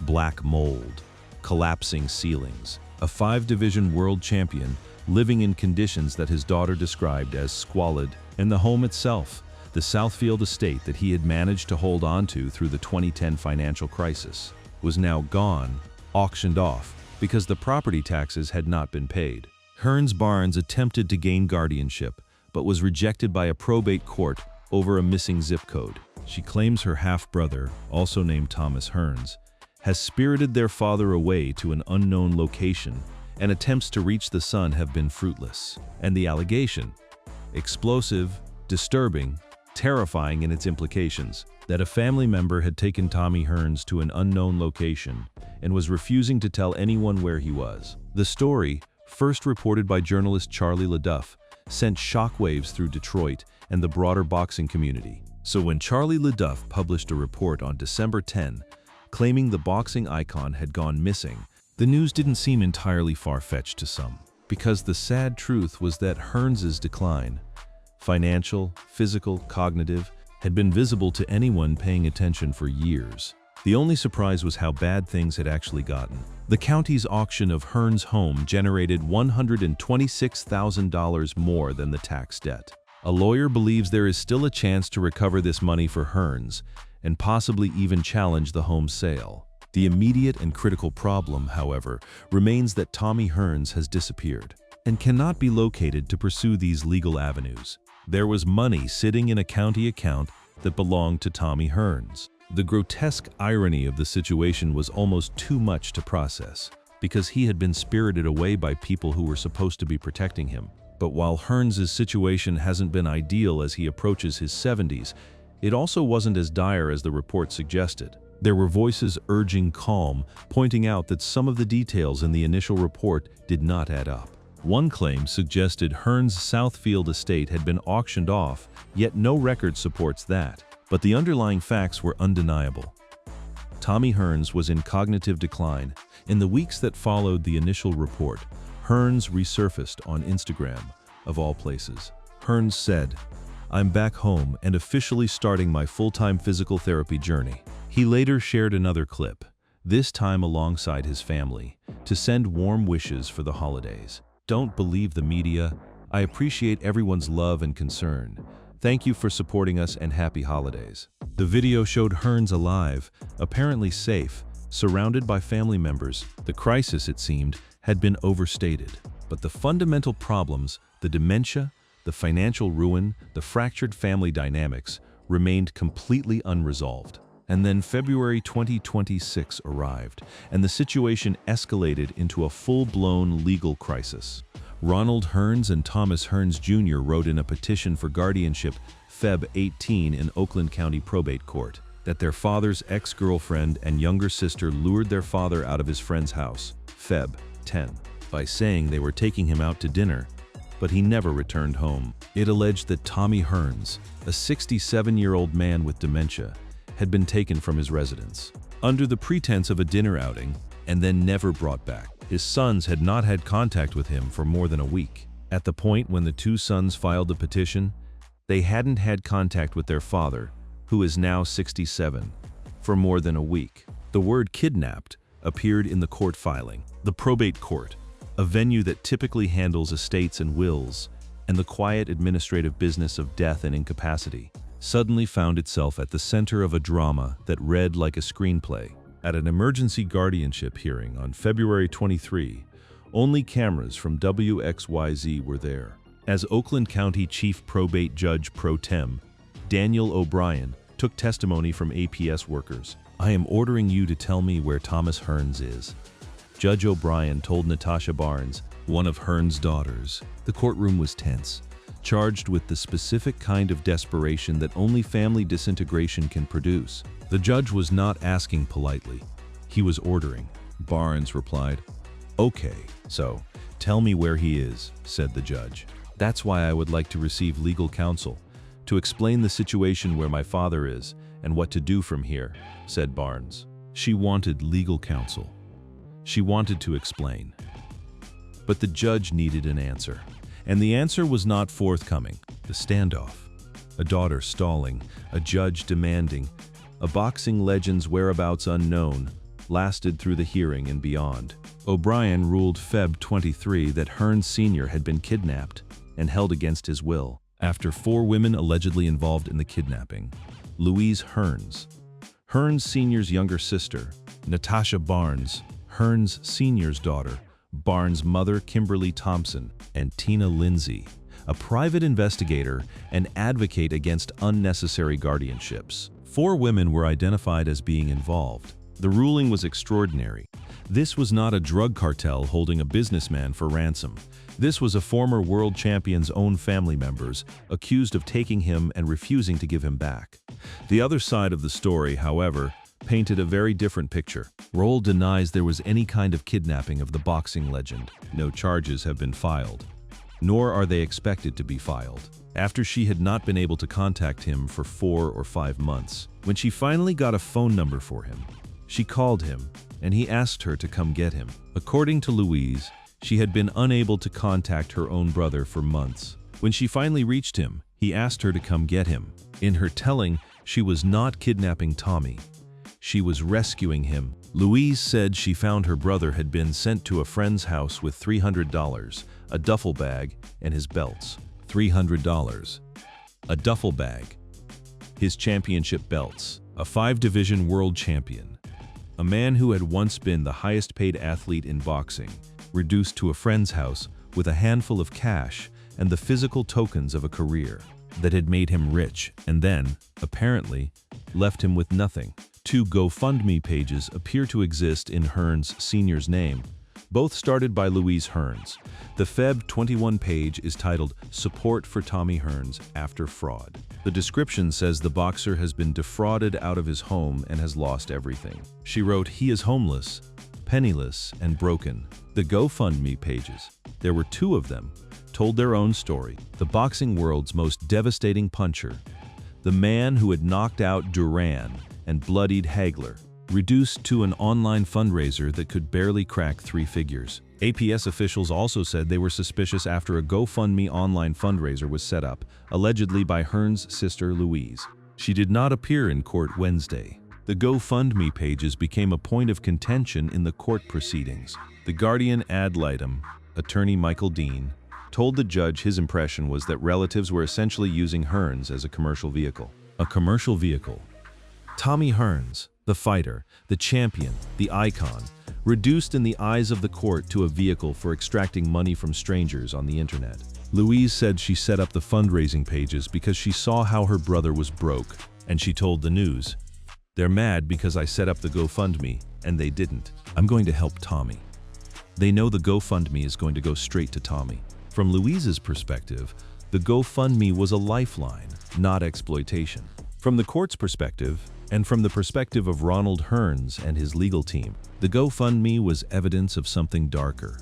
Black mold, collapsing ceilings, a 5-division world champion living in conditions that his daughter described as squalid, and the home itself, the Southfield estate that he had managed to hold on to through the 2010 financial crisis, was now gone, auctioned off, because the property taxes had not been paid. Hearns Barnes attempted to gain guardianship, but was rejected by a probate court over a missing zip code. She claims her half-brother, also named Thomas Hearns, has spirited their father away to an unknown location, and attempts to reach the son have been fruitless. And the allegation, explosive, disturbing, terrifying in its implications, that a family member had taken Tommy Hearns to an unknown location and was refusing to tell anyone where he was. The story, first reported by journalist Charlie LeDuff, sent shockwaves through Detroit and the broader boxing community. So when Charlie LeDuff published a report on December 10, claiming the boxing icon had gone missing, the news didn't seem entirely far-fetched to some, because the sad truth was that Hearns' decline, financial, physical, cognitive, had been visible to anyone paying attention for years. The only surprise was how bad things had actually gotten. The county's auction of Hearns' home generated $126,000 more than the tax debt. A lawyer believes there is still a chance to recover this money for Hearns, and possibly even challenge the home sale. The immediate and critical problem, however, remains that Tommy Hearns has disappeared and cannot be located to pursue these legal avenues. There was money sitting in a county account that belonged to Tommy Hearns. The grotesque irony of the situation was almost too much to process, because he had been spirited away by people who were supposed to be protecting him. But while Hearns' situation hasn't been ideal as he approaches his 70s, it also wasn't as dire as the report suggested. There were voices urging calm, pointing out that some of the details in the initial report did not add up. One claim suggested Hearns' Southfield estate had been auctioned off, yet no record supports that. But the underlying facts were undeniable. Tommy Hearns was in cognitive decline. In the weeks that followed the initial report, Hearns resurfaced on Instagram, of all places. Hearns said, "I'm back home and officially starting my full-time physical therapy journey." He later shared another clip, this time alongside his family, to send warm wishes for the holidays. "Don't believe the media. I appreciate everyone's love and concern. Thank you for supporting us and happy holidays." The video showed Hearns alive, apparently safe, surrounded by family members. The crisis, it seemed, had been overstated. But the fundamental problems, the dementia, the financial ruin, the fractured family dynamics, remained completely unresolved. And then February 2026 arrived, and the situation escalated into a full-blown legal crisis. Ronald Hearns and Thomas Hearns Jr. wrote in a petition for guardianship, Feb 18 in Oakland County Probate Court, that their father's ex-girlfriend and younger sister lured their father out of his friend's house, Feb 10, by saying they were taking him out to dinner, but he never returned home. It alleged that Tommy Hearns, a 67-year-old man with dementia, had been taken from his residence, under the pretense of a dinner outing, and then never brought back. His sons had not had contact with him for more than a week. At the point when the two sons filed the petition, they hadn't had contact with their father, who is now 67, for more than a week. The word "kidnapped" appeared in the court filing. The probate court, a venue that typically handles estates and wills, and the quiet administrative business of death and incapacity, suddenly found itself at the center of a drama that read like a screenplay. At an emergency guardianship hearing on February 23, only cameras from WXYZ were there. As Oakland County Chief Probate Judge Pro Tem, Daniel O'Brien, took testimony from APS workers. "I am ordering you to tell me where Thomas Hearns is." Judge O'Brien told Natasha Barnes, one of Hearns' daughters. The courtroom was tense, charged with the specific kind of desperation that only family disintegration can produce. The judge was not asking politely. He was ordering. Barnes replied, "Okay, so tell me where he is," said the judge. That's why I would like to receive legal counsel, to explain the situation where my father is and what to do from here," said Barnes. She wanted legal counsel. She wanted to explain. But the judge needed an answer. And the answer was not forthcoming. The standoff. A daughter stalling, a judge demanding, a boxing legend's whereabouts unknown, lasted through the hearing and beyond. O'Brien ruled Feb 23 that Hearns Sr. had been kidnapped and held against his will. After 4 women allegedly involved in the kidnapping: Louise Hearns, Hearns Sr.'s younger sister, Natasha Barnes, Hearns Sr.'s daughter, Barnes' mother Kimberly Thompson, and Tina Lindsay, a private investigator and advocate against unnecessary guardianships. 4 women were identified as being involved. The ruling was extraordinary. This was not a drug cartel holding a businessman for ransom. This was a former world champion's own family members accused of taking him and refusing to give him back. The other side of the story, however, painted a very different picture. Roll denies there was any kind of kidnapping of the boxing legend. No charges have been filed, nor are they expected to be filed. After she had not been able to contact him for 4 or 5 months, when she finally got a phone number for him, she called him and he asked her to come get him. According to Louise, she had been unable to contact her own brother for months. When she finally reached him, he asked her to come get him. In her telling, she was not kidnapping Tommy. She was rescuing him. Louise said she found her brother had been sent to a friend's house with $300, a duffel bag, and his belts. $300. A duffel bag. His championship belts. A 5-division world champion. A man who had once been the highest-paid athlete in boxing, reduced to a friend's house with a handful of cash and the physical tokens of a career that had made him rich and then, apparently, left him with nothing. 2 GoFundMe pages appear to exist in Hearns Sr.'s name, both started by Louise Hearns. The Feb 21 page is titled "Support for Tommy Hearns After Fraud." The description says the boxer has been defrauded out of his home and has lost everything. She wrote, "He is homeless, penniless, and broken." The GoFundMe pages, there were 2 of them, told their own story. The boxing world's most devastating puncher, the man who had knocked out Duran and bloodied Hagler, reduced to an online fundraiser that could barely crack 3 figures. APS officials also said they were suspicious after a GoFundMe online fundraiser was set up, allegedly by Hearns' sister Louise. She did not appear in court Wednesday. The GoFundMe pages became a point of contention in the court proceedings. The Guardian ad litem, attorney Michael Dean, told the judge his impression was that relatives were essentially using Hearns as a commercial vehicle. A commercial vehicle. Tommy Hearns, the fighter, the champion, the icon, reduced in the eyes of the court to a vehicle for extracting money from strangers on the internet. Louise said she set up the fundraising pages because she saw how her brother was broke, and she told the news, "They're mad because I set up the GoFundMe, and they didn't. I'm going to help Tommy." They know the GoFundMe is going to go straight to Tommy. From Louise's perspective, the GoFundMe was a lifeline, not exploitation. From the court's perspective, and from the perspective of Ronald Hearns and his legal team, the GoFundMe was evidence of something darker.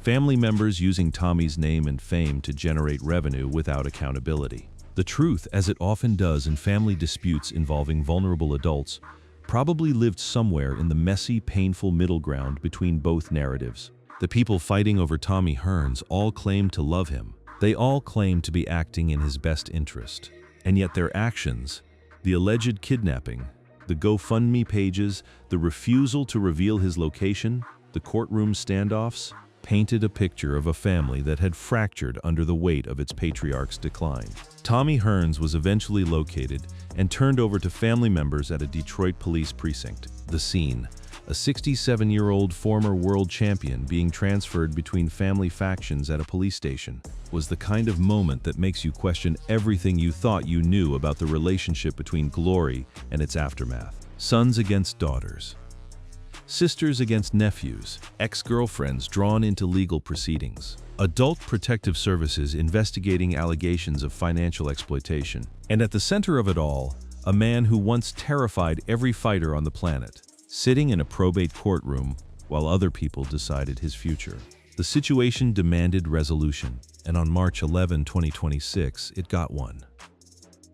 Family members using Tommy's name and fame to generate revenue without accountability. The truth, as it often does in family disputes involving vulnerable adults, probably lived somewhere in the messy, painful middle ground between both narratives. The people fighting over Tommy Hearns all claimed to love him. They all claimed to be acting in his best interest. And yet their actions, the alleged kidnapping, the GoFundMe pages, the refusal to reveal his location, the courtroom standoffs, painted a picture of a family that had fractured under the weight of its patriarch's decline. Tommy Hearns was eventually located and turned over to family members at a Detroit police precinct. The scene, a 67-year-old former world champion being transferred between family factions at a police station, was the kind of moment that makes you question everything you thought you knew about the relationship between glory and its aftermath. Sons against daughters. Sisters against nephews, ex-girlfriends drawn into legal proceedings, adult protective services investigating allegations of financial exploitation, and at the center of it all, a man who once terrified every fighter on the planet, sitting in a probate courtroom while other people decided his future. The situation demanded resolution, and on March 11, 2026, it got one.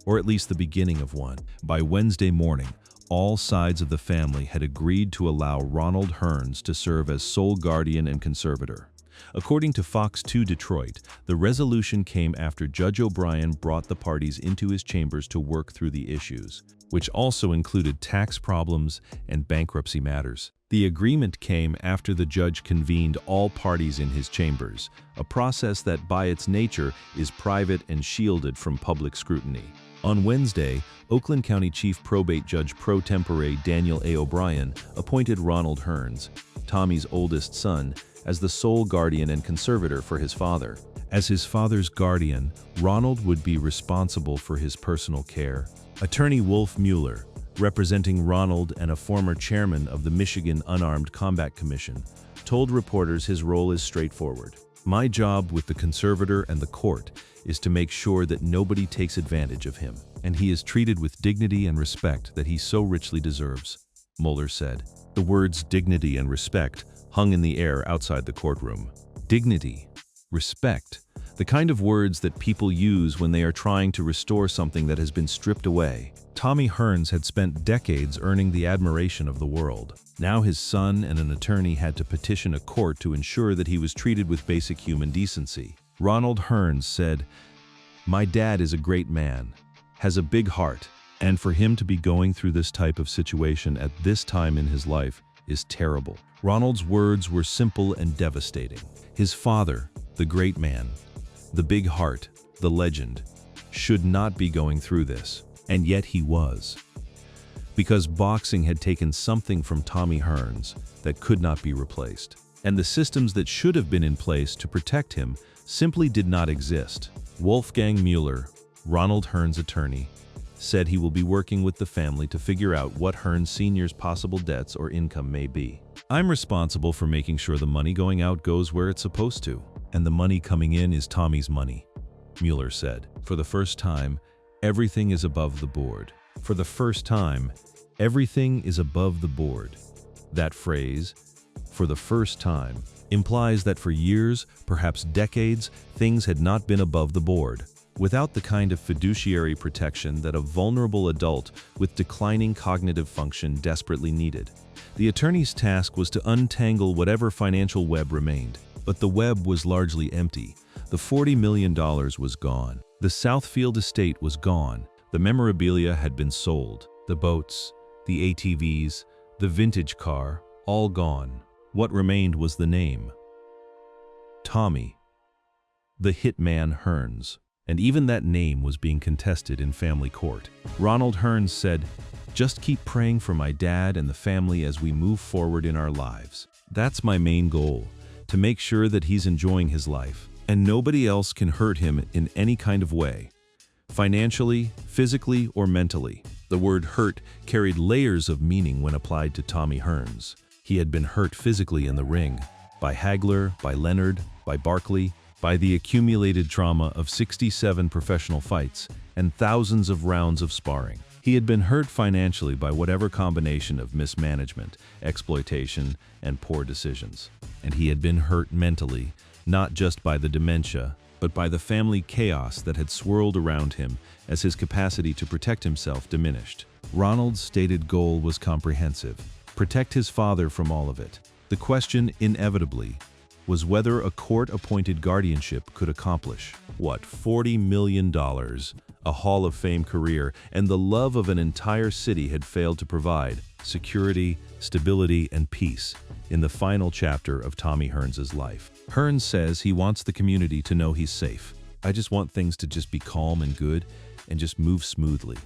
Or at least the beginning of one. By Wednesday morning, all sides of the family had agreed to allow Ronald Hearns to serve as sole guardian and conservator. According to Fox 2 Detroit, the resolution came after Judge O'Brien brought the parties into his chambers to work through the issues, which also included tax problems and bankruptcy matters. The agreement came after the judge convened all parties in his chambers, a process that by its nature is private and shielded from public scrutiny. On Wednesday, Oakland County Chief Probate Judge Pro Tempore Daniel A. O'Brien appointed Ronald Hearns, Tommy's oldest son, as the sole guardian and conservator for his father. As his father's guardian, Ronald would be responsible for his personal care. Attorney Wolf Mueller, representing Ronald and a former chairman of the Michigan Unarmed Combat Commission, told reporters his role is straightforward. "My job with the conservator and the court is to make sure that nobody takes advantage of him, and he is treated with dignity and respect that he so richly deserves," Mueller said. The words dignity and respect hung in the air outside the courtroom. Dignity, respect, the kind of words that people use when they are trying to restore something that has been stripped away. Tommy Hearns had spent decades earning the admiration of the world. Now his son and an attorney had to petition a court to ensure that he was treated with basic human decency. Ronald Hearns said, "My dad is a great man, has a big heart, and for him to be going through this type of situation at this time in his life is terrible." Ronald's words were simple and devastating. His father, the great man, the big heart, the legend, should not be going through this, and yet he was. Because boxing had taken something from Tommy Hearns that could not be replaced, and the systems that should have been in place to protect him simply did not exist. Wolfgang Mueller, Ronald Hearns' attorney, said he will be working with the family to figure out what Hearns Sr.'s possible debts or income may be. "I'm responsible for making sure the money going out goes where it's supposed to, and the money coming in is Tommy's money," Mueller said. "For the first time, everything is above the board. For the first time, everything is above the board." That phrase, "for the first time," implies that for years, perhaps decades, things had not been above the board. Without the kind of fiduciary protection that a vulnerable adult with declining cognitive function desperately needed. The attorney's task was to untangle whatever financial web remained. But the web was largely empty. The $40 million was gone. The Southfield estate was gone. The memorabilia had been sold. The boats, the ATVs, the vintage car, all gone. What remained was the name. Tommy. The hitman Hearns. And even that name was being contested in family court. Ronald Hearns said, "Just keep praying for my dad and the family as we move forward in our lives. That's my main goal, to make sure that he's enjoying his life, and nobody else can hurt him in any kind of way, financially, physically, or mentally." The word hurt carried layers of meaning when applied to Tommy Hearns. He had been hurt physically in the ring, by Hagler, by Leonard, by Barkley, by the accumulated trauma of 67 professional fights and thousands of rounds of sparring. He had been hurt financially by whatever combination of mismanagement, exploitation, and poor decisions. And he had been hurt mentally, not just by the dementia, but by the family chaos that had swirled around him as his capacity to protect himself diminished. Ronald's stated goal was comprehensive: protect his father from all of it. The question, inevitably, was whether a court-appointed guardianship could accomplish what $40 million, a Hall of Fame career, and the love of an entire city had failed to provide: security, stability, and peace in the final chapter of Tommy Hearns' life. Hearns says he wants the community to know he's safe. "I just want things to just be calm and good and just move smoothly,"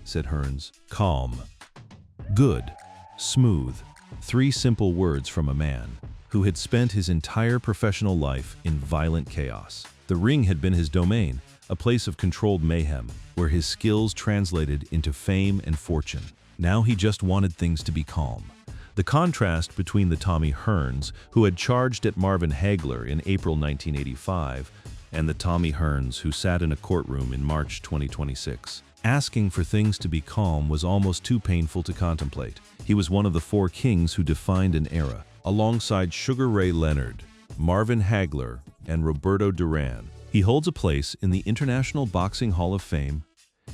said Hearns. Calm, good, smooth. Three simple words from a man who had spent his entire professional life in violent chaos. The ring had been his domain, a place of controlled mayhem, where his skills translated into fame and fortune. Now he just wanted things to be calm. The contrast between the Tommy Hearns, who had charged at Marvin Hagler in April 1985, and the Tommy Hearns who sat in a courtroom in March 2026. Asking for things to be calm was almost too painful to contemplate. He was one of the four kings who defined an era, alongside Sugar Ray Leonard, Marvin Hagler, and Roberto Duran. He holds a place in the International Boxing Hall of Fame,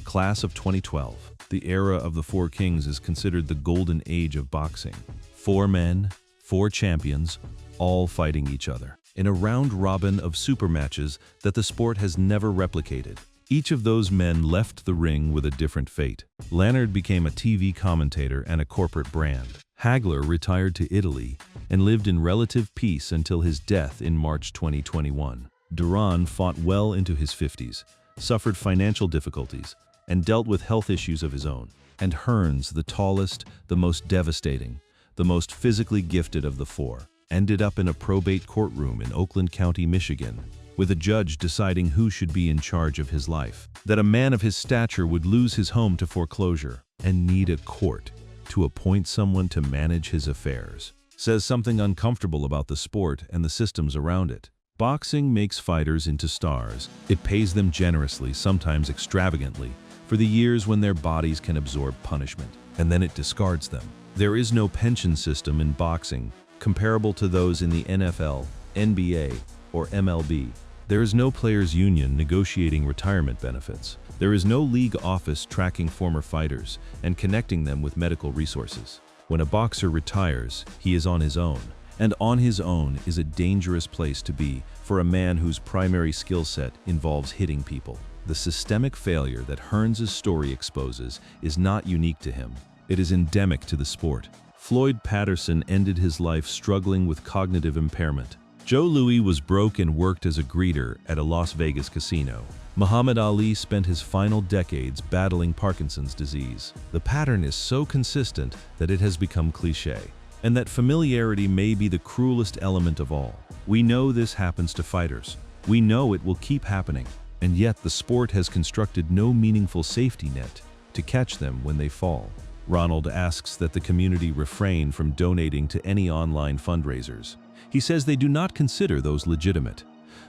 class of 2012. The era of the Four Kings is considered the golden age of boxing. 4 men, 4 champions, all fighting each other in a round-robin of super matches that the sport has never replicated. Each of those men left the ring with a different fate. Lannard became a TV commentator and a corporate brand. Hagler retired to Italy and lived in relative peace until his death in March 2021. Duran fought well into his 50s, suffered financial difficulties, and dealt with health issues of his own. And Hearns, the tallest, the most devastating, the most physically gifted of the 4, ended up in a probate courtroom in Oakland County, Michigan, with a judge deciding who should be in charge of his life. That a man of his stature would lose his home to foreclosure and need a court to appoint someone to manage his affairs says something uncomfortable about the sport and the systems around it. Boxing makes fighters into stars. It pays them generously, sometimes extravagantly, for the years when their bodies can absorb punishment, and then it discards them. There is no pension system in boxing comparable to those in the NFL, NBA, or MLB. There is no players' union negotiating retirement benefits. There is no league office tracking former fighters and connecting them with medical resources. When a boxer retires, he is on his own, and on his own is a dangerous place to be for a man whose primary skill set involves hitting people. The systemic failure that Hearns' story exposes is not unique to him. It is endemic to the sport. Floyd Patterson ended his life struggling with cognitive impairment. Joe Louis was broke and worked as a greeter at a Las Vegas casino. Muhammad Ali spent his final decades battling Parkinson's disease. The pattern is so consistent that it has become cliché, and that familiarity may be the cruelest element of all. We know this happens to fighters. We know it will keep happening, and yet the sport has constructed no meaningful safety net to catch them when they fall. Ronald asks that the community refrain from donating to any online fundraisers. He says they do not consider those legitimate.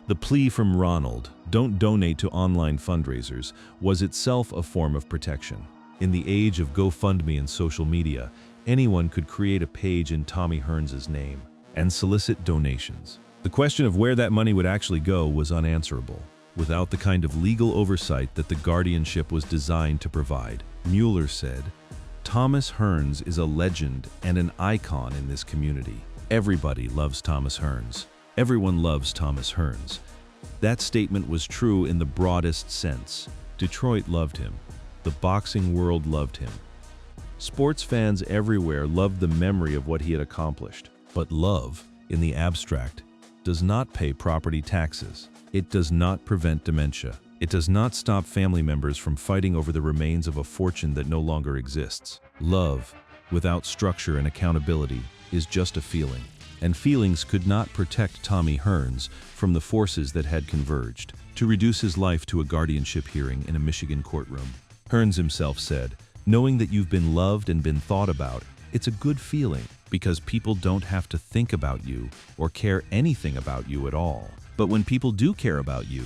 The plea from Ronald, "Don't donate to online fundraisers," was itself a form of protection. In the age of GoFundMe and social media, anyone could create a page in Tommy Hearns' name and solicit donations. The question of where that money would actually go was unanswerable, without the kind of legal oversight that the guardianship was designed to provide. Mueller said, "Thomas Hearns is a legend and an icon in this community. Everybody loves Thomas Hearns. Everyone loves Thomas Hearns." That statement was true in the broadest sense. Detroit loved him. The boxing world loved him. Sports fans everywhere loved the memory of what he had accomplished. But love, in the abstract, does not pay property taxes. It does not prevent dementia. It does not stop family members from fighting over the remains of a fortune that no longer exists. Love, without structure and accountability, is just a feeling. And feelings could not protect Tommy Hearns from the forces that had converged to reduce his life to a guardianship hearing in a Michigan courtroom. Hearns himself said, "Knowing that you've been loved and been thought about, it's a good feeling because people don't have to think about you or care anything about you at all. But when people do care about you,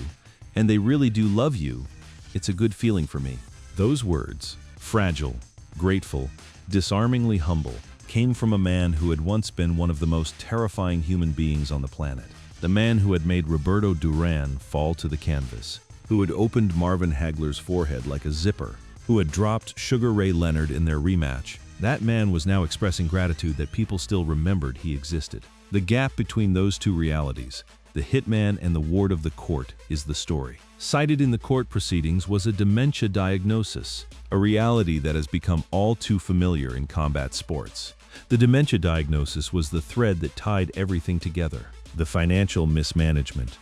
and they really do love you, it's a good feeling for me." Those words, fragile, grateful, disarmingly humble, came from a man who had once been one of the most terrifying human beings on the planet. The man who had made Roberto Duran fall to the canvas, who had opened Marvin Hagler's forehead like a zipper, who had dropped Sugar Ray Leonard in their rematch. That man was now expressing gratitude that people still remembered he existed. The gap between those two realities, the hitman and the ward of the court, is the story. Cited in the court proceedings was a dementia diagnosis, a reality that has become all too familiar in combat sports. The dementia diagnosis was the thread that tied everything together. The financial mismanagement,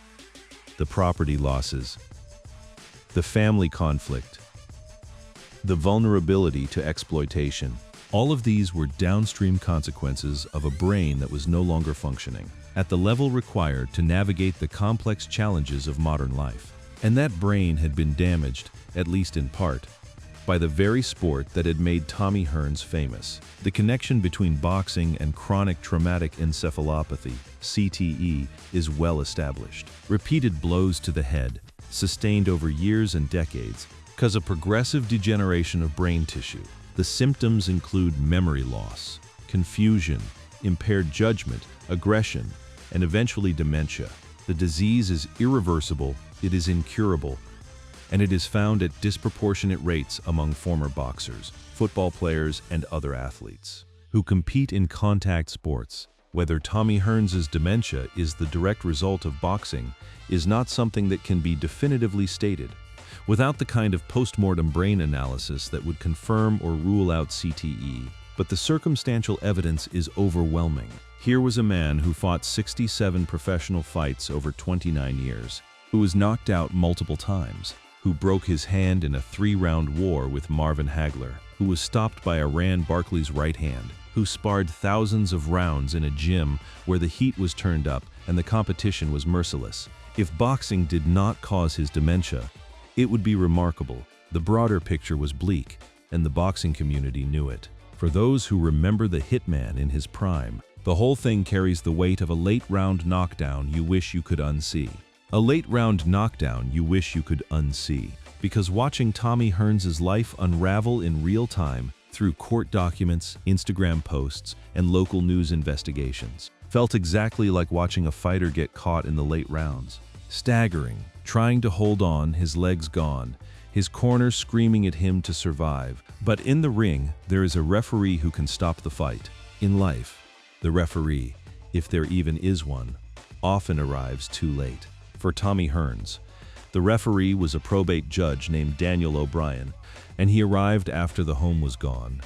the property losses, the family conflict, the vulnerability to exploitation. All of these were downstream consequences of a brain that was no longer functioning at the level required to navigate the complex challenges of modern life. And that brain had been damaged, at least in part, by the very sport that had made Tommy Hearns famous. The connection between boxing and chronic traumatic encephalopathy, CTE, is well established. Repeated blows to the head, sustained over years and decades, cause a progressive degeneration of brain tissue. The symptoms include memory loss, confusion, impaired judgment, aggression, and eventually dementia. The disease is irreversible, it is incurable, and it is found at disproportionate rates among former boxers, football players, and other athletes who compete in contact sports. Whether Tommy Hearns' dementia is the direct result of boxing is not something that can be definitively stated. Without the kind of post-mortem brain analysis that would confirm or rule out CTE, but the circumstantial evidence is overwhelming. Here was a man who fought 67 professional fights over 29 years, who was knocked out multiple times, who broke his hand in a 3-round war with Marvin Hagler, who was stopped by Iran Barkley's right hand, who sparred thousands of rounds in a gym where the heat was turned up and the competition was merciless. If boxing did not cause his dementia, it would be remarkable. The broader picture was bleak, and the boxing community knew it. For those who remember the hitman in his prime, the whole thing carries the weight of a late-round knockdown you wish you could unsee. A late-round knockdown you wish you could unsee, because watching Tommy Hearns' life unravel in real time through court documents, Instagram posts, and local news investigations felt exactly like watching a fighter get caught in the late rounds. Staggering, trying to hold on, his legs gone, his corner screaming at him to survive. But in the ring, there is a referee who can stop the fight. In life, the referee, if there even is one, often arrives too late. For Tommy Hearns, the referee was a probate judge named Daniel O'Brien, and he arrived after the home was gone,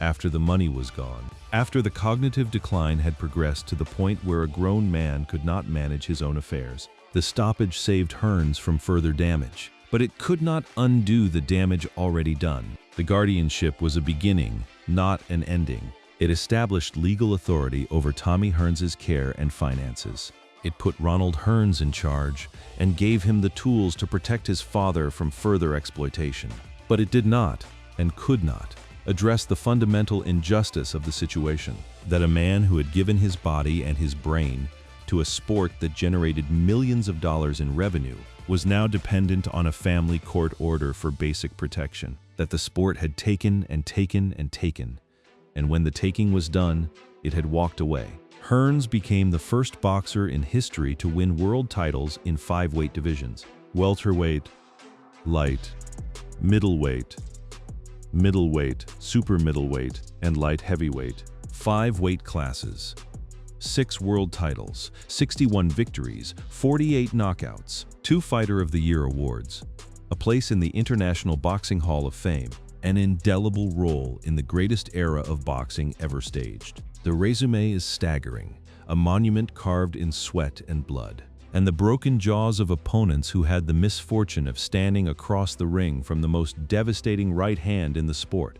after the money was gone, after the cognitive decline had progressed to the point where a grown man could not manage his own affairs. The stoppage saved Hearns from further damage, but it could not undo the damage already done. The guardianship was a beginning, not an ending. It established legal authority over Tommy Hearns' care and finances. It put Ronald Hearns in charge and gave him the tools to protect his father from further exploitation. But it did not, and could not, address the fundamental injustice of the situation, that a man who had given his body and his brain to a sport that generated millions of dollars in revenue was now dependent on a family court order for basic protection, that the sport had taken and taken and taken, and when the taking was done, it had walked away. Hearns became the first boxer in history to win world titles in 5 weight divisions: welterweight, light, middleweight, middleweight, super middleweight, and light heavyweight. 5 weight classes, 6 world titles, 61 victories, 48 knockouts, 2 Fighter of the Year awards, a place in the International Boxing Hall of Fame, an indelible role in the greatest era of boxing ever staged. The resume is staggering, a monument carved in sweat and blood, and the broken jaws of opponents who had the misfortune of standing across the ring from the most devastating right hand in the sport.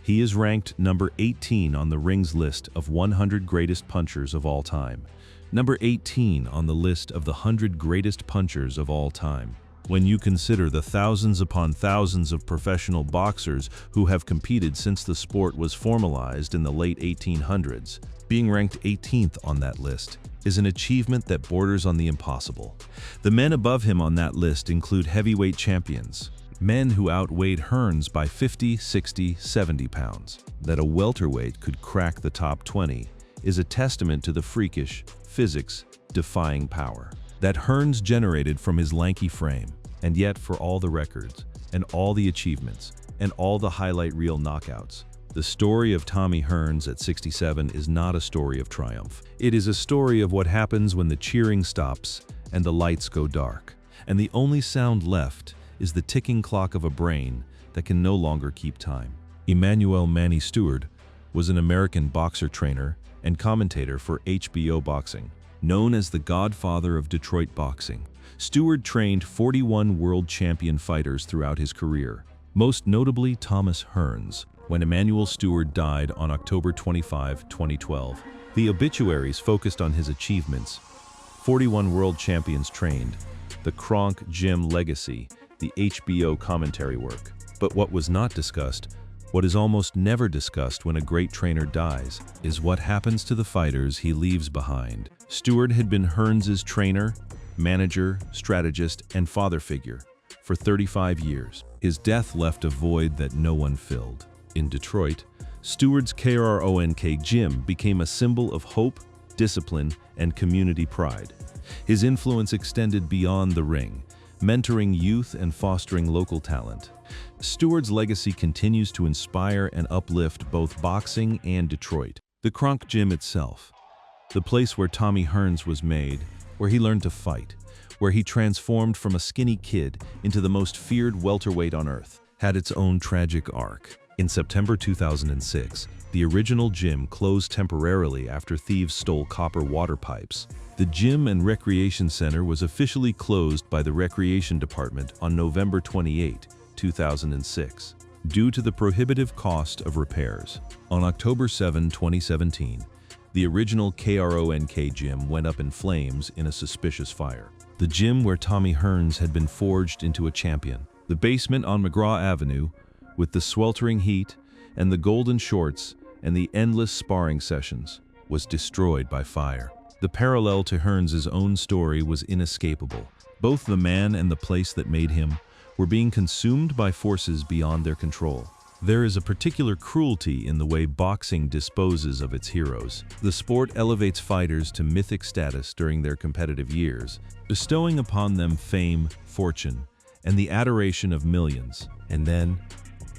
He is ranked number 18 on the ring's list of 100 greatest punchers of all time. Number 18 on the list of the 100 greatest punchers of all time. When you consider the thousands upon thousands of professional boxers who have competed since the sport was formalized in the late 1800s, being ranked 18th on that list is an achievement that borders on the impossible. The men above him on that list include heavyweight champions, men who outweighed Hearns by 50, 60, 70 pounds. That a welterweight could crack the top 20 is a testament to the freakish, physics-defying power that Hearns generated from his lanky frame. And yet, for all the records, and all the achievements, and all the highlight reel knockouts, the story of Tommy Hearns at 67 is not a story of triumph. It is a story of what happens when the cheering stops and the lights go dark, and the only sound left is the ticking clock of a brain that can no longer keep time. Emmanuel "Manny" Stewart was an American boxer trainer and commentator for HBO Boxing. Known as the godfather of Detroit boxing, Stewart trained 41 world champion fighters throughout his career, most notably Thomas Hearns. When Emmanuel Stewart died on October 25, 2012, the obituaries focused on his achievements: 41 world champions trained, the Kronk Gym legacy, the HBO commentary work. But what was not discussed, what is almost never discussed when a great trainer dies, is what happens to the fighters he leaves behind. Stewart had been Hearns' trainer, manager, strategist, and father figure for 35 years. His death left a void that no one filled. In Detroit, Stewart's KRONK gym became a symbol of hope, discipline, and community pride. His influence extended beyond the ring, mentoring youth and fostering local talent. Stewart's legacy continues to inspire and uplift both boxing and Detroit. The Kronk Gym itself, the place where Tommy Hearns was made, where he learned to fight, where he transformed from a skinny kid into the most feared welterweight on earth, had its own tragic arc. In September 2006, the original gym closed temporarily after thieves stole copper water pipes. The gym and recreation center was officially closed by the Recreation Department on November 28, 2006, due to the prohibitive cost of repairs. On October 7, 2017, the original KRONK gym went up in flames in a suspicious fire. The gym where Tommy Hearns had been forged into a champion. The basement on McGraw Avenue, with the sweltering heat and the golden shorts and the endless sparring sessions, was destroyed by fire. The parallel to Hearns' own story was inescapable. Both the man and the place that made him were being consumed by forces beyond their control. There is a particular cruelty in the way boxing disposes of its heroes. The sport elevates fighters to mythic status during their competitive years, bestowing upon them fame, fortune, and the adoration of millions. And then,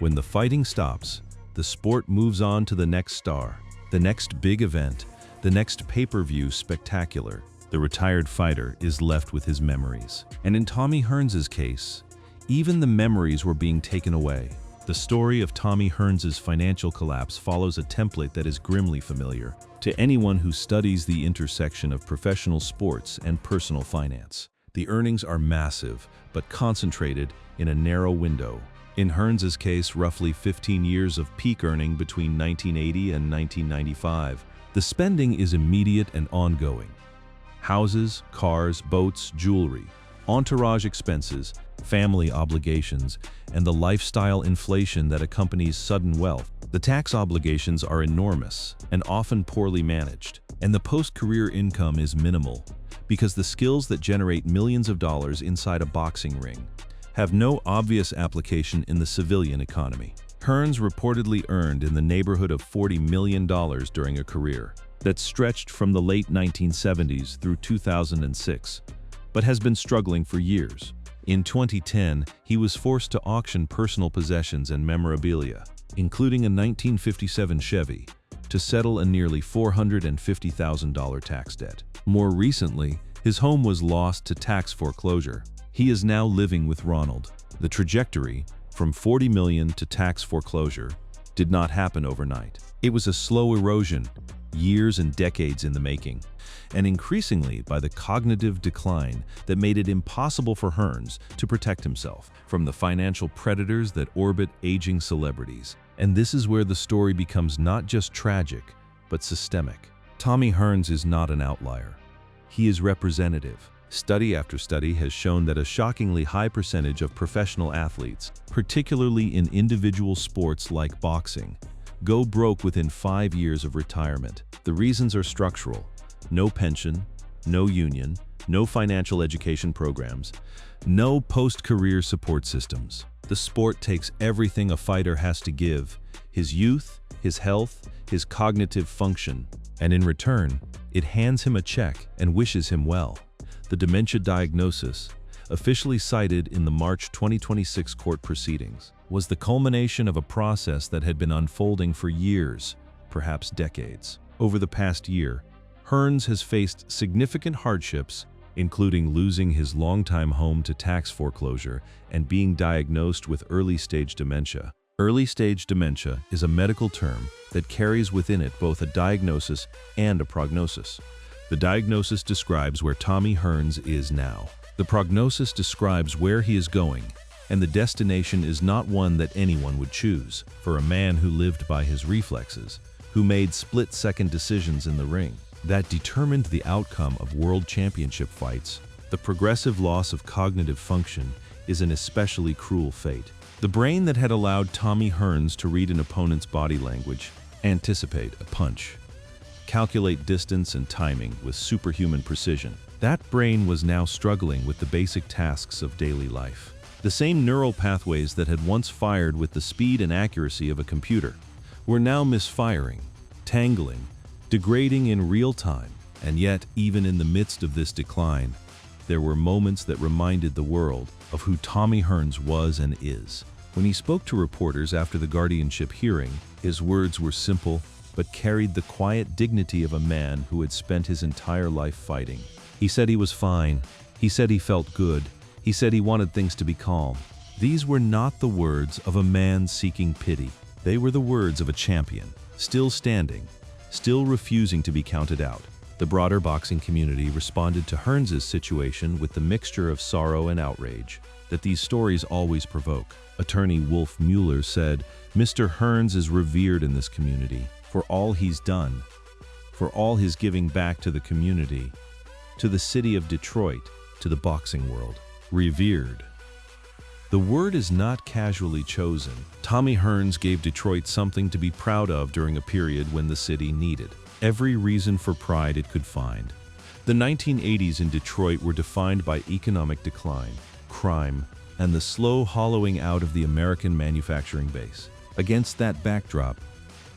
when the fighting stops, the sport moves on to the next star, the next big event, the next pay-per-view spectacular. The retired fighter is left with his memories. And in Tommy Hearns' case, even the memories were being taken away. The story of Tommy Hearns' financial collapse follows a template that is grimly familiar to anyone who studies the intersection of professional sports and personal finance. The earnings are massive, but concentrated in a narrow window. In Hearns' case, roughly 15 years of peak earning between 1980 and 1995. The spending is immediate and ongoing. Houses, cars, boats, jewelry, entourage expenses, family obligations, and the lifestyle inflation that accompanies sudden wealth. The tax obligations are enormous and often poorly managed, and the post-career income is minimal because the skills that generate millions of dollars inside a boxing ring have no obvious application in the civilian economy. Hearns reportedly earned in the neighborhood of $40 million during a career that stretched from the late 1970s through 2006, but has been struggling for years. In 2010, he was forced to auction personal possessions and memorabilia, including a 1957 Chevy, to settle a nearly $450,000 tax debt. More recently, his home was lost to tax foreclosure. He is now living with Ronald. The trajectory from $40 million to tax foreclosure did not happen overnight. It was a slow erosion, years and decades in the making, and increasingly by the cognitive decline that made it impossible for Hearns to protect himself from the financial predators that orbit aging celebrities. And this is where the story becomes not just tragic, but systemic. Tommy Hearns is not an outlier. He is representative. Study after study has shown that a shockingly high percentage of professional athletes, particularly in individual sports like boxing, go broke within 5 years of retirement. The reasons are structural: no pension, no union, no financial education programs, no post-career support systems. The sport takes everything a fighter has to give: his youth, his health, his cognitive function, and in return, it hands him a check and wishes him well. The dementia diagnosis, officially cited in the March 2026 court proceedings, was the culmination of a process that had been unfolding for years, perhaps decades. Over the past year, Hearns has faced significant hardships, including losing his longtime home to tax foreclosure and being diagnosed with early-stage dementia. Early-stage dementia is a medical term that carries within it both a diagnosis and a prognosis. The diagnosis describes where Tommy Hearns is now. The prognosis describes where he is going, and the destination is not one that anyone would choose. For a man who lived by his reflexes, who made split-second decisions in the ring, that determined the outcome of world championship fights, the progressive loss of cognitive function is an especially cruel fate. The brain that had allowed Tommy Hearns to read an opponent's body language, anticipate a punch, calculate distance and timing with superhuman precision, that brain was now struggling with the basic tasks of daily life. The same neural pathways that had once fired with the speed and accuracy of a computer were now misfiring, tangling, degrading in real time. And yet, even in the midst of this decline, there were moments that reminded the world of who Tommy Hearns was and is. When he spoke to reporters after the guardianship hearing, his words were simple but carried the quiet dignity of a man who had spent his entire life fighting. He said he was fine. He said he felt good. He said he wanted things to be calm. These were not the words of a man seeking pity. They were the words of a champion, still standing, still refusing to be counted out. The broader boxing community responded to Hearns' situation with the mixture of sorrow and outrage that these stories always provoke. Attorney Wolf Mueller said, "Mr. Hearns is revered in this community for all he's done, for all his giving back to the community, to the city of Detroit, to the boxing world." Revered. The word is not casually chosen. Tommy Hearns gave Detroit something to be proud of during a period when the city needed every reason for pride it could find. The 1980s in Detroit were defined by economic decline, crime, and the slow hollowing out of the American manufacturing base. Against that backdrop,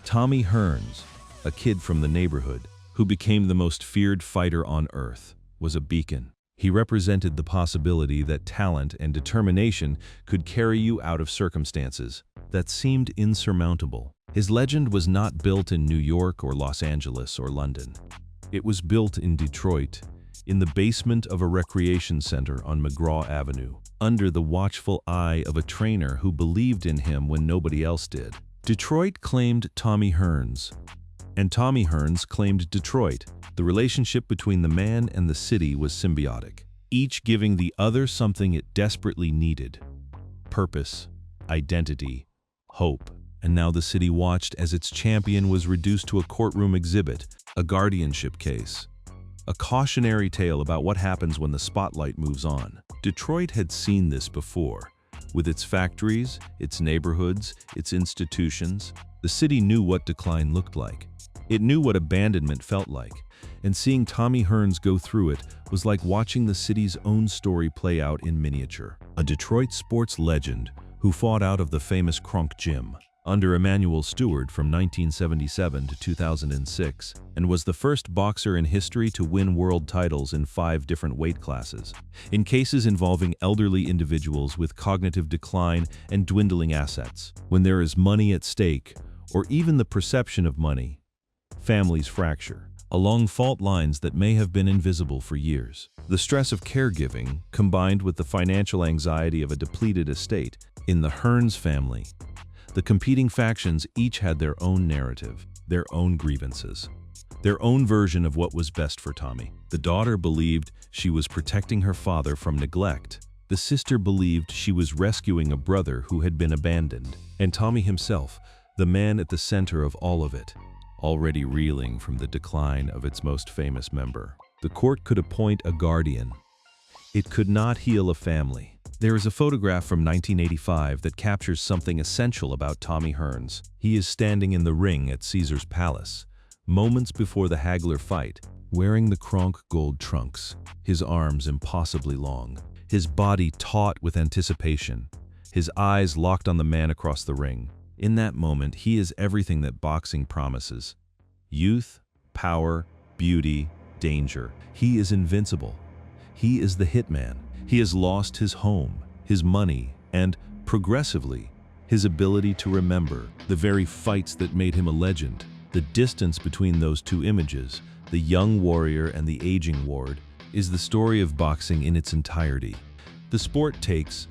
Tommy Hearns, a kid from the neighborhood who became the most feared fighter on earth, was a beacon. He represented the possibility that talent and determination could carry you out of circumstances that seemed insurmountable. His legend was not built in New York or Los Angeles or London. It was built in Detroit, in the basement of a recreation center on McGraw Avenue, under the watchful eye of a trainer who believed in him when nobody else did. Detroit claimed Tommy Hearns, and Tommy Hearns claimed Detroit. The relationship between the man and the city was symbiotic, each giving the other something it desperately needed: purpose, identity, hope. And now the city watched as its champion was reduced to a courtroom exhibit, a guardianship case, a cautionary tale about what happens when the spotlight moves on. Detroit had seen this before. With its factories, its neighborhoods, its institutions, the city knew what decline looked like. It knew what abandonment felt like. And seeing Tommy Hearns go through it was like watching the city's own story play out in miniature. A Detroit sports legend who fought out of the famous Kronk Gym under Emanuel Stewart from 1977 to 2006, and was the first boxer in history to win world titles in 5 different weight classes. In cases involving elderly individuals with cognitive decline and dwindling assets, when there is money at stake, or even the perception of money, families fracture along fault lines that may have been invisible for years. The stress of caregiving, combined with the financial anxiety of a depleted estate, in the Hearns family, the competing factions each had their own narrative, their own grievances, their own version of what was best for Tommy. The daughter believed she was protecting her father from neglect. The sister believed she was rescuing a brother who had been abandoned. And Tommy himself, the man at the center of all of it, already reeling from the decline of its most famous member. The court could appoint a guardian. It could not heal a family. There is a photograph from 1985 that captures something essential about Tommy Hearns. He is standing in the ring at Caesar's Palace, moments before the Hagler fight, wearing the Kronk gold trunks, his arms impossibly long, his body taut with anticipation, his eyes locked on the man across the ring. In that moment, he is everything that boxing promises: youth, power, beauty, danger. He is invincible. He is the hitman. He has lost his home, his money, and, progressively, his ability to remember the very fights that made him a legend. The distance between those two images, the young warrior and the aging ward, is the story of boxing in its entirety. The sport takes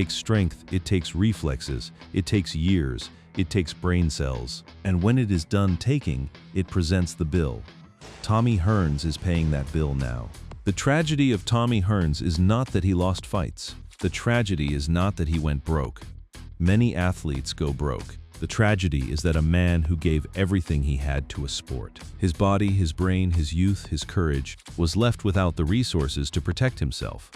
strength, it takes reflexes, it takes years, it takes brain cells, and when it is done taking, it presents the bill. Tommy Hearns is paying that bill now. The tragedy of Tommy Hearns is not that he lost fights. The tragedy is not that he went broke. Many athletes go broke. The tragedy is that a man who gave everything he had to a sport, his body, his brain, his youth, his courage, was left without the resources to protect himself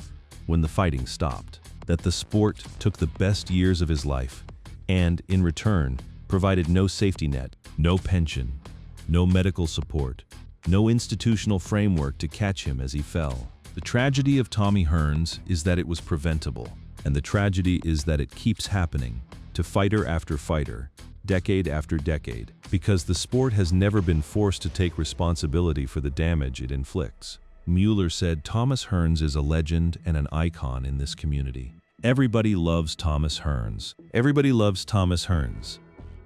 when the fighting stopped. That the sport took the best years of his life and, in return, provided no safety net, no pension, no medical support, no institutional framework to catch him as he fell. The tragedy of Tommy Hearns is that it was preventable, and the tragedy is that it keeps happening to fighter after fighter, decade after decade, because the sport has never been forced to take responsibility for the damage it inflicts. Mueller said Thomas Hearns is a legend and an icon in this community. Everybody loves Thomas Hearns. Everybody loves Thomas Hearns.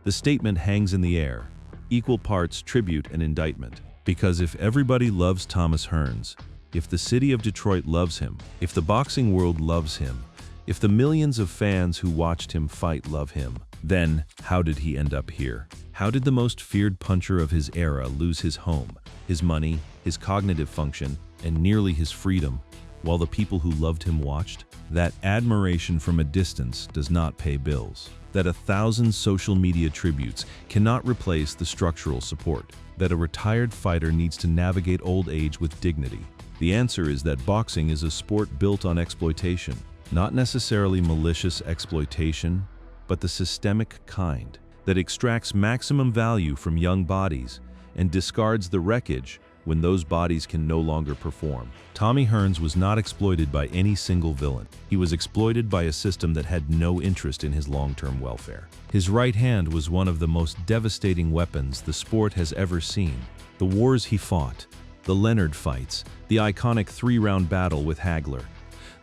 The statement hangs in the air, equal parts tribute and indictment. Because if everybody loves Thomas Hearns, if the city of Detroit loves him, if the boxing world loves him, if the millions of fans who watched him fight love him, then how did he end up here? How did the most feared puncher of his era lose his home, his money, his cognitive function, and nearly his freedom, while the people who loved him watched? That admiration from a distance does not pay bills. That 1,000 social media tributes cannot replace the structural support. That a retired fighter needs to navigate old age with dignity. The answer is that boxing is a sport built on exploitation. Not necessarily malicious exploitation, but the systemic kind that extracts maximum value from young bodies and discards the wreckage when those bodies can no longer perform. Tommy Hearns was not exploited by any single villain. He was exploited by a system that had no interest in his long-term welfare. His right hand was one of the most devastating weapons the sport has ever seen. The wars he fought, the Leonard fights, the iconic 3-round battle with Hagler,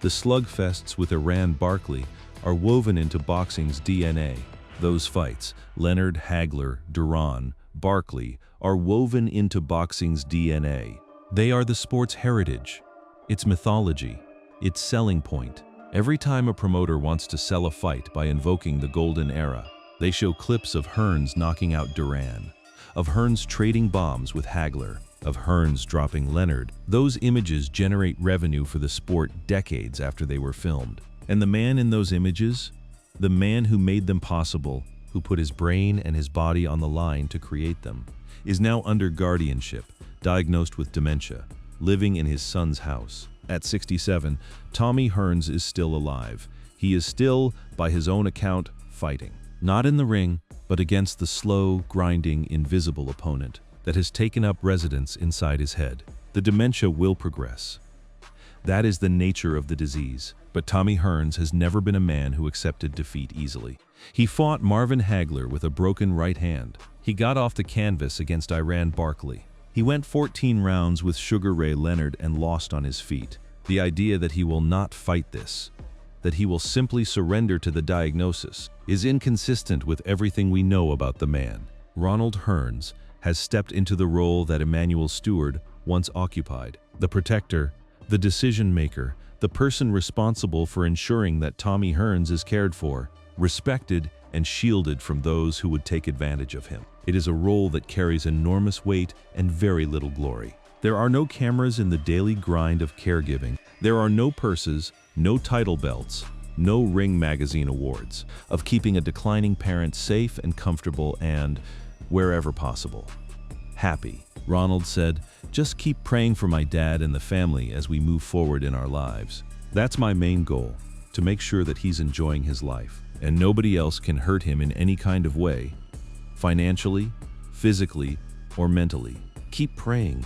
the slugfests with Iran Barkley are woven into boxing's DNA. Those fights, Leonard, Hagler, Duran, Barkley, are woven into boxing's DNA. They are the sport's heritage, its mythology, its selling point. Every time a promoter wants to sell a fight by invoking the golden era, they show clips of Hearns knocking out Duran, of Hearns trading bombs with Hagler, of Hearns dropping Leonard. Those images generate revenue for the sport decades after they were filmed. And the man in those images, the man who made them possible, who put his brain and his body on the line to create them, is now under guardianship, diagnosed with dementia, living in his son's house. At 67, Tommy Hearns is still alive. He is still, by his own account, fighting. Not in the ring, but against the slow, grinding, invisible opponent that has taken up residence inside his head. The dementia will progress. That is the nature of the disease. But Tommy Hearns has never been a man who accepted defeat easily. He fought Marvin Hagler with a broken right hand. He got off the canvas against Iran Barkley. He went 14 rounds with Sugar Ray Leonard and lost on his feet. The idea that he will not fight this, that he will simply surrender to the diagnosis, is inconsistent with everything we know about the man. Ronald Hearns has stepped into the role that Emanuel Steward once occupied. The protector, the decision-maker, the person responsible for ensuring that Tommy Hearns is cared for, respected, and shielded from those who would take advantage of him. It is a role that carries enormous weight and very little glory. There are no cameras in the daily grind of caregiving. There are no purses, no title belts, no Ring Magazine awards, of keeping a declining parent safe and comfortable and, wherever possible, happy. Ronald said, "Just keep praying for my dad and the family as we move forward in our lives. That's my main goal, to make sure that he's enjoying his life, and nobody else can hurt him in any kind of way, financially, physically, or mentally. Keep praying.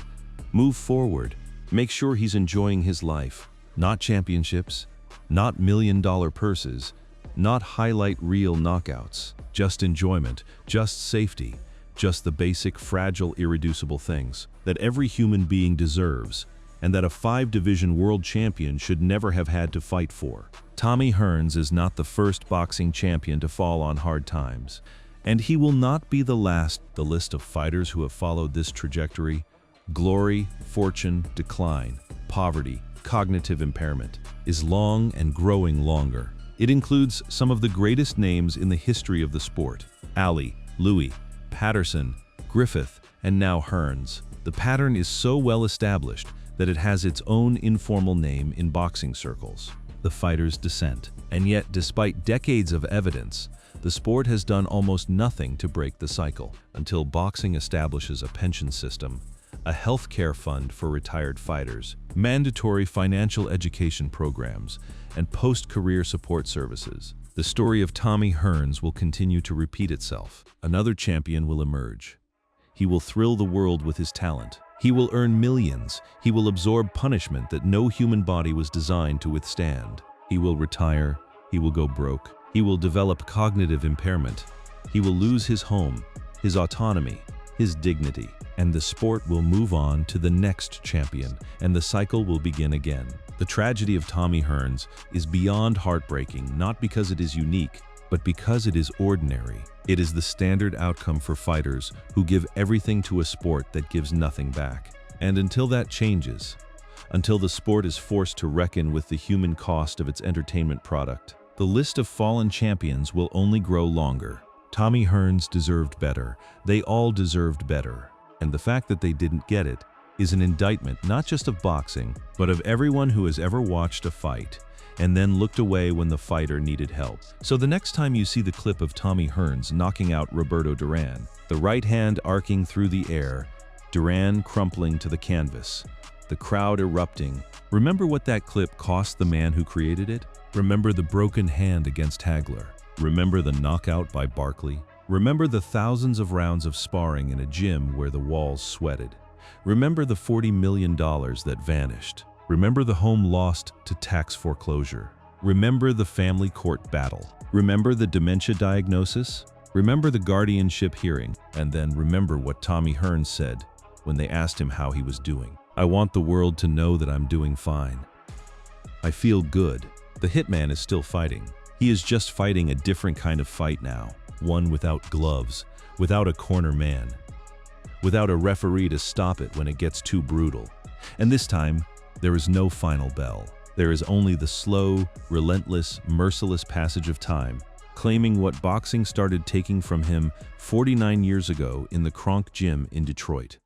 Move forward. Make sure he's enjoying his life. Not championships, not million-dollar purses, not highlight reel knockouts, just enjoyment, just safety, just the basic, fragile, irreducible things that every human being deserves, and that a 5-division world champion should never have had to fight for." Tommy Hearns is not the first boxing champion to fall on hard times, and he will not be the last. The list of fighters who have followed this trajectory, glory, fortune, decline, poverty, cognitive impairment, is long and growing longer. It includes some of the greatest names in the history of the sport: Ali, Louis, Patterson, Griffith, and now Hearns. The pattern is so well established that it has its own informal name in boxing circles: the fighter's descent. And yet, despite decades of evidence, the sport has done almost nothing to break the cycle until boxing establishes a pension system, a health care fund for retired fighters, mandatory financial education programs, and post-career support services. The story of Tommy Hearns will continue to repeat itself. Another champion will emerge. He will thrill the world with his talent. He will earn millions. He will absorb punishment that no human body was designed to withstand. He will retire. He will go broke. He will develop cognitive impairment. He will lose his home, his autonomy, his dignity, and the sport will move on to the next champion, and the cycle will begin again. The tragedy of Tommy Hearns is beyond heartbreaking, not because it is unique, but because it is ordinary. It is the standard outcome for fighters who give everything to a sport that gives nothing back. And until that changes, until the sport is forced to reckon with the human cost of its entertainment product, the list of fallen champions will only grow longer. Tommy Hearns deserved better. They all deserved better. And the fact that they didn't get it is an indictment not just of boxing, but of everyone who has ever watched a fight and then looked away when the fighter needed help. So the next time you see the clip of Tommy Hearns knocking out Roberto Duran, the right hand arcing through the air, Duran crumpling to the canvas, the crowd erupting, remember what that clip cost the man who created it? Remember the broken hand against Hagler. Remember the knockout by Barkley. Remember the thousands of rounds of sparring in a gym where the walls sweated. Remember the $40 million that vanished. Remember the home lost to tax foreclosure. Remember the family court battle. Remember the dementia diagnosis. Remember the guardianship hearing. And then remember what Tommy Hearns said when they asked him how he was doing. "I want the world to know that I'm doing fine. I feel good." The hitman is still fighting. He is just fighting a different kind of fight now. One without gloves, without a corner man, without a referee to stop it when it gets too brutal. And this time, there is no final bell. There is only the slow, relentless, merciless passage of time, claiming what boxing started taking from him 49 years ago in the Kronk Gym in Detroit.